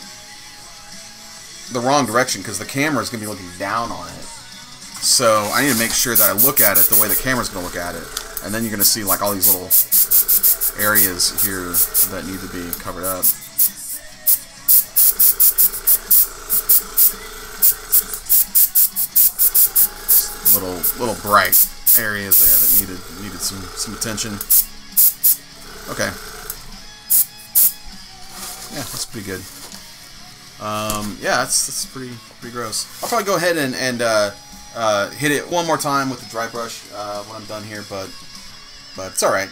the wrong direction because the camera is going to be looking down on it. So, I need to make sure that I look at it the way the camera's going to look at it. And then you're going to see like all these little areas here that need to be covered up. Little bright areas there that needed some attention. Okay. Yeah, that's pretty good. Yeah, that's pretty gross. I'll probably go ahead and hit it one more time with the dry brush when I'm done here, but it's all right.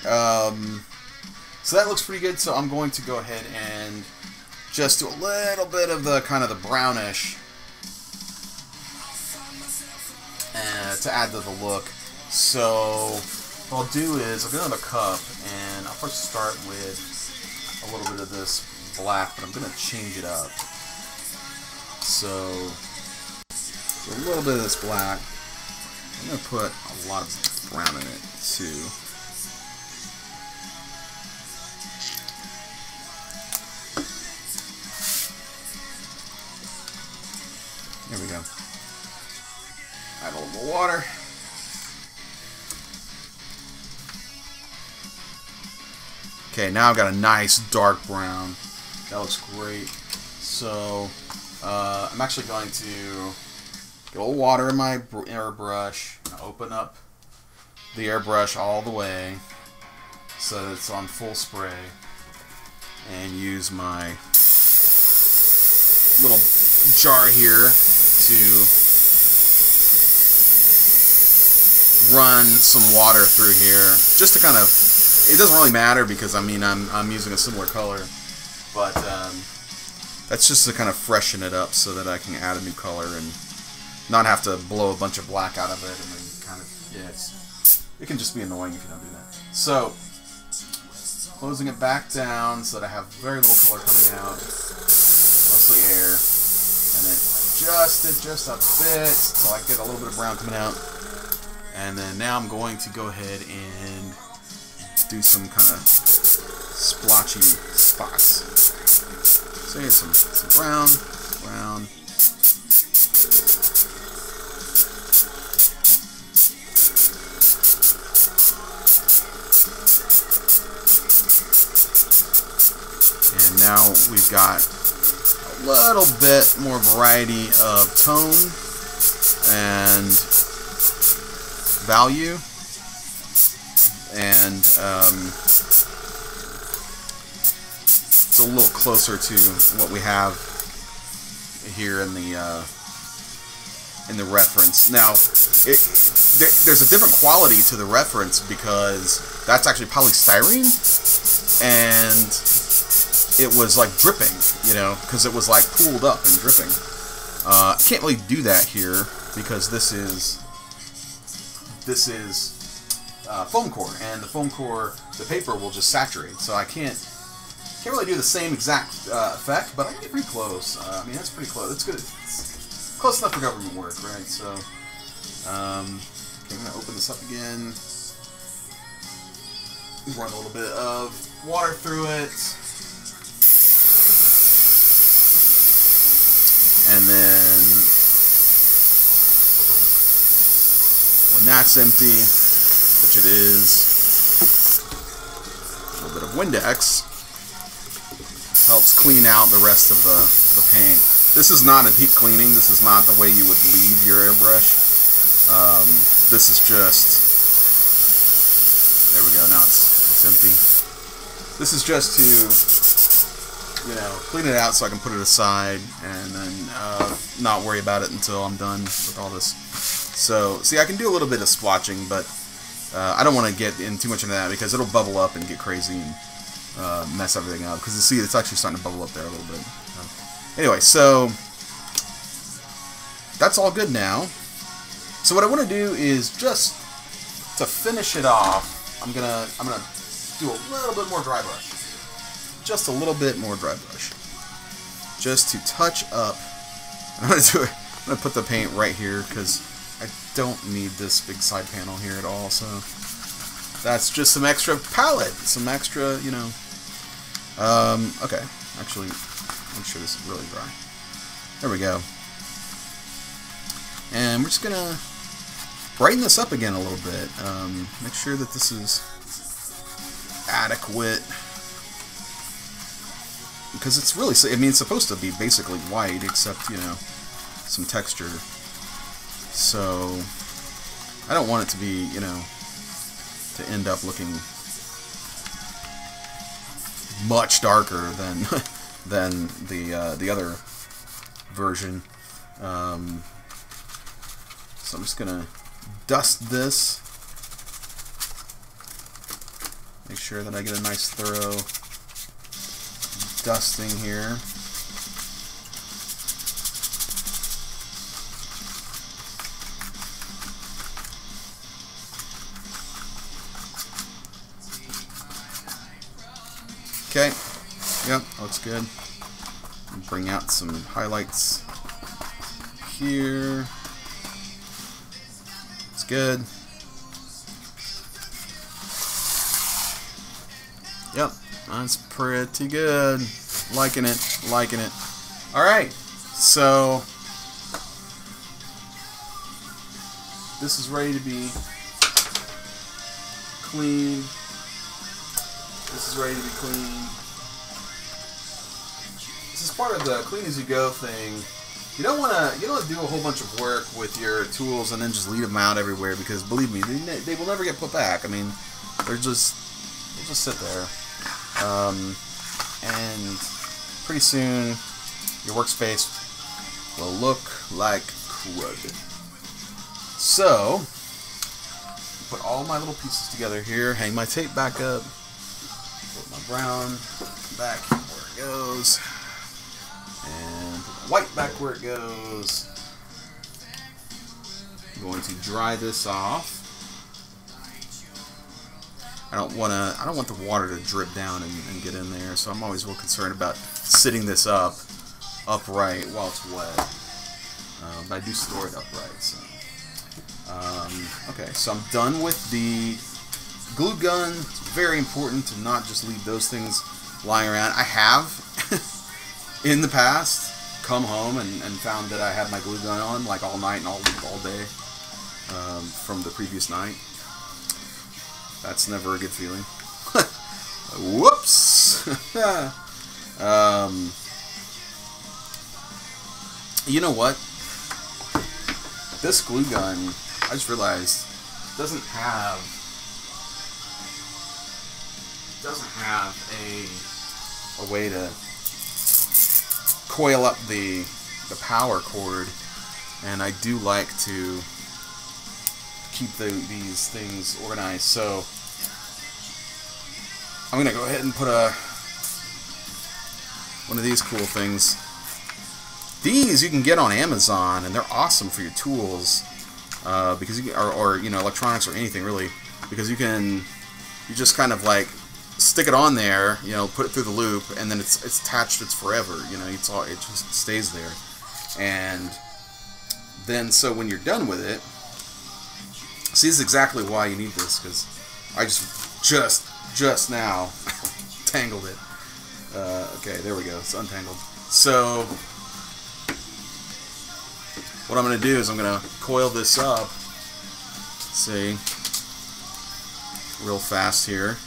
So that looks pretty good. So I'm going to go ahead and just do a little bit of the kind of the brownish to add to the look. So what I'll do is I'll get another cup, and I'll first start with a little bit of this black, but I'm going to change it up. So a little bit of this black. I'm going to put a lot of brown in it too. There we go. Add a little more water. Okay, now I've got a nice dark brown. That looks great. So I'm actually going to get a little water in my airbrush. Open up the airbrush all the way so that it's on full spray, and use my little jar here to run some water through here, just to kind of, it doesn't really matter because I mean I'm using a similar color, But that's just to kind of freshen it up so that I can add a new color and not have to blow a bunch of black out of it and then kind of, yeah, it can just be annoying if you don't do that. So, closing it back down so that I have very little color coming out, mostly air, and then adjust it just a bit so I get a little bit of brown coming out. And then now I'm going to go ahead and do some kind of splotchy spots. So here's some brown, brown. And now we've got a little bit more variety of tone and value, and it's a little closer to what we have here in the reference. Now, there's a different quality to the reference because that's actually polystyrene, and it was like dripping, you know, because it was like pooled up and dripping. I can't really do that here because this is foam core, and the foam core, the paper will just saturate, so I can't really do the same exact effect, but I can get pretty close. I mean, that's pretty close. It's good. It's close enough for government work, right? So, okay, I'm gonna open this up again. Run a little bit of water through it. And then when that's empty, which it is, a little bit of Windex helps clean out the rest of the paint. This is not a deep cleaning. This is not the way you would leave your airbrush. This is just, there we go, now it's empty. This is just to, you know, clean it out so I can put it aside and then not worry about it until I'm done with all this. So, see, I can do a little bit of splotching, but I don't want to get in too much into that because it'll bubble up and get crazy and mess everything up. Because you see, it's actually starting to bubble up there a little bit. Anyway, so that's all good now. So what I want to do is just to finish it off, I'm gonna do a little bit more dry brush. Just a little bit more dry brush, just to touch up. I'm gonna put the paint right here because I don't need this big side panel here at all. So that's just some extra palette, some extra, you know. Okay, actually, make sure this is really dry. There we go. And we're just gonna brighten this up again a little bit. Make sure that this is adequate. Because it's really, I mean, it's supposed to be basically white, except, you know, some texture. So, I don't want it to be, you know, to end up looking much darker than than the other version. So I'm just gonna dust this. Make sure that I get a nice thorough dusting here. Okay, yep, looks good. Bring out some highlights here. It's good. Yep, that's pretty good. Liking it, liking it. Alright, so this is ready to be cleaned. This is ready to be cleaned. This is part of the clean as you go thing. You don't want to do a whole bunch of work with your tools and then just leave them out everywhere, because believe me, they will never get put back. I mean, they'll just sit there. And pretty soon your workspace will look like crud. So, put all my little pieces together here, hang my tape back up, put my brown back where it goes. And white back where it goes. I'm going to dry this off. I don't want the water to drip down and get in there, so I'm always real concerned about sitting this upright while it's wet. But I do store it upright. So. Okay, so I'm done with the glue gun. It's very important to not just leave those things lying around. I have, in the past, come home and found that I had my glue gun on like all night and all day from the previous night. That's never a good feeling. Whoops! You know what? This glue gun, I just realized, doesn't have a way to coil up the power cord, and I do like to keep these things organized. So I'm gonna go ahead and put one of these cool things. These you can get on Amazon, and they're awesome for your tools, because you or you know, electronics or anything really, because you just kind of like stick it on there, you know, put it through the loop, and then it's attached. It's forever, you know. It just stays there, and then so when you're done with it, see, this is exactly why you need this, because I just now tangled it. Okay, there we go. It's untangled. So what I'm going to do is I'm going to coil this up, see, real fast here,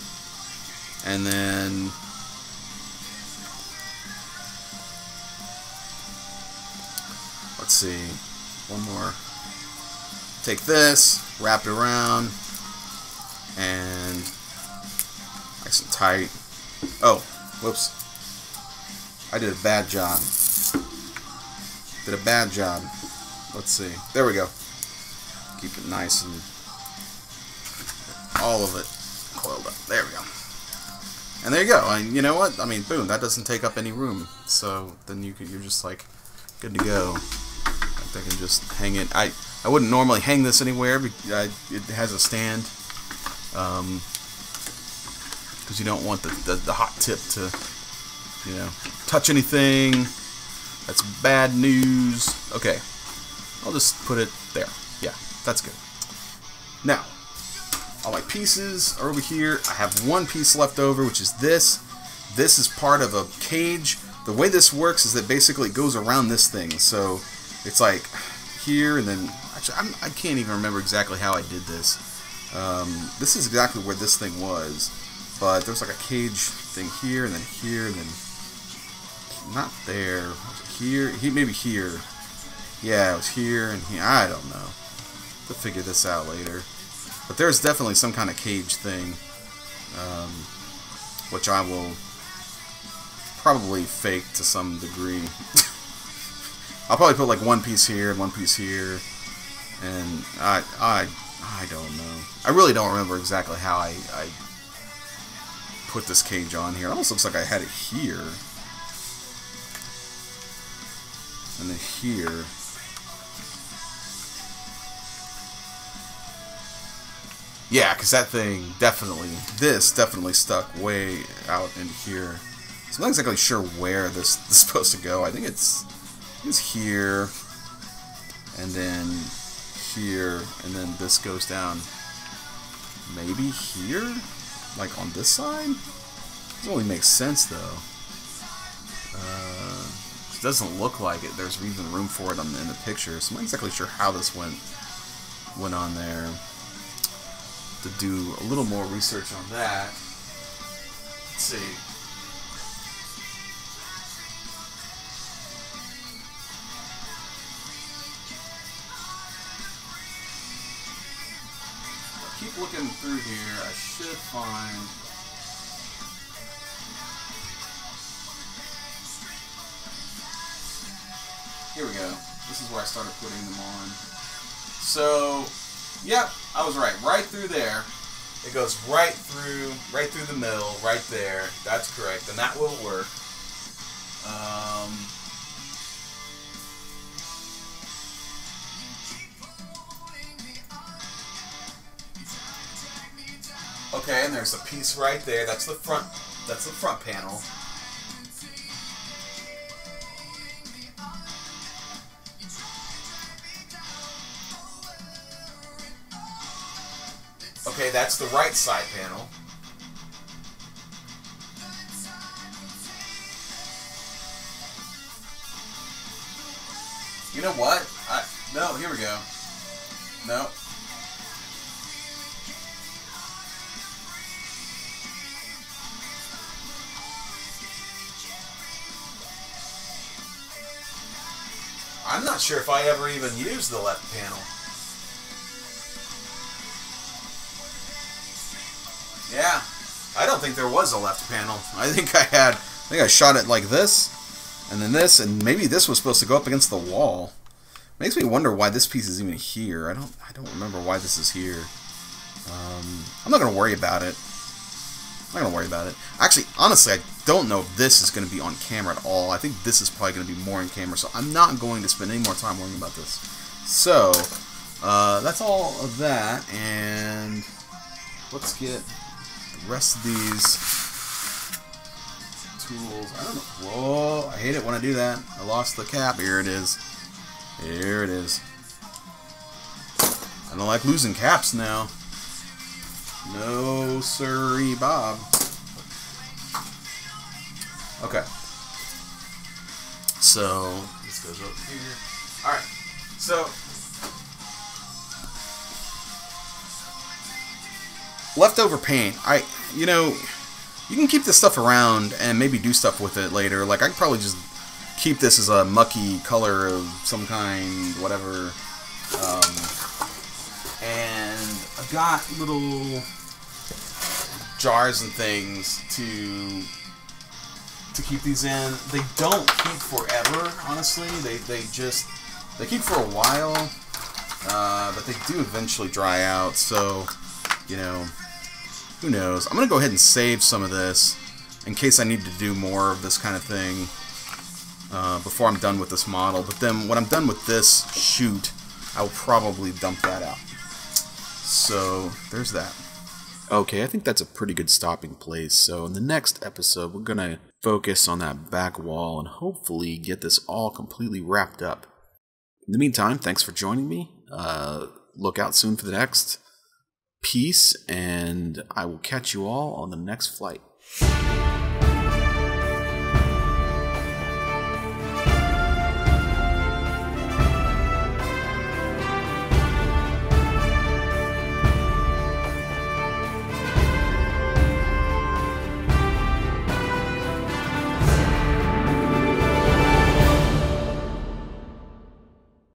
and then let's see, one more. Take this, wrap it around, and nice and tight. Oh, whoops. I did a bad job. Let's see. There we go. Keep it nice and all of it coiled up. There we go. And there you go. And you know what? I mean, boom. That doesn't take up any room. So then you're just like good to go. I can just hang it. I wouldn't normally hang this anywhere, but it has a stand, because you don't want the hot tip to, you know, touch anything. That's bad news. Okay, I'll just put it there. Yeah, that's good. Now, all my pieces are over here. I have one piece left over, which is this. This is part of a cage. The way this works is that basically it goes around this thing. So it's like here, and then actually I can't even remember exactly how I did this. This is exactly where this thing was, but there's like a cage thing here, and then not there. Here, maybe here. Yeah, it was here and here. I don't know. To figure this out later. But there's definitely some kind of cage thing, which I will probably fake to some degree. I'll probably put like one piece here and one piece here, and I don't know. I really don't remember exactly how I put this cage on here. It almost looks like I had it here, and then here. Yeah, because that thing this definitely stuck way out in here. So I'm not exactly sure where this is supposed to go. I think it's here, and then here, and then this goes down. Maybe here? Like on this side? Doesn't really make sense though. It doesn't look like it. There's even room for it in the picture. So I'm not exactly sure how this went on there. To do a little more research on that. Let's see. I'll keep looking through here. I should find. Here we go. This is where I started putting them on. So, yep, I was right. Right through there. It goes right through the middle, right there. That's correct, and that will work. Okay, and there's a piece right there. That's the front. That's the front panel. Okay, that's the right side panel. You know what? No, here we go. No. I'm not sure if I ever even used the left panel. Yeah, I don't think there was a left panel. I think I shot it like this, and then this, and maybe this was supposed to go up against the wall. Makes me wonder why this piece is even here. I don't remember why this is here. I'm not gonna worry about it. I'm not gonna worry about it. Actually, honestly, I don't know if this is gonna be on camera at all. I think this is probably gonna be more on camera, so I'm not going to spend any more time worrying about this. So, that's all of that, and let's get the rest of these tools. I don't know. Whoa, I hate it when I do that. I lost the cap. Here it is. Here it is. I don't like losing caps now. No sirree, Bob. Okay. So this goes up here. All right. So leftover paint. You know, you can keep this stuff around and maybe do stuff with it later. Like I could probably just keep this as a mucky color of some kind, whatever. And I've got little jars and things to keep these in. They don't keep forever, honestly. They keep for a while, but they do eventually dry out. So, you know, who knows? I'm gonna go ahead and save some of this in case I need to do more of this kind of thing before I'm done with this model. But then when I'm done with this shoot, I'll probably dump that out. So there's that. Okay, I think that's a pretty good stopping place. So in the next episode, we're going to focus on that back wall and hopefully get this all completely wrapped up. In the meantime, thanks for joining me. Look out soon for the next piece, and I will catch you all on the next flight.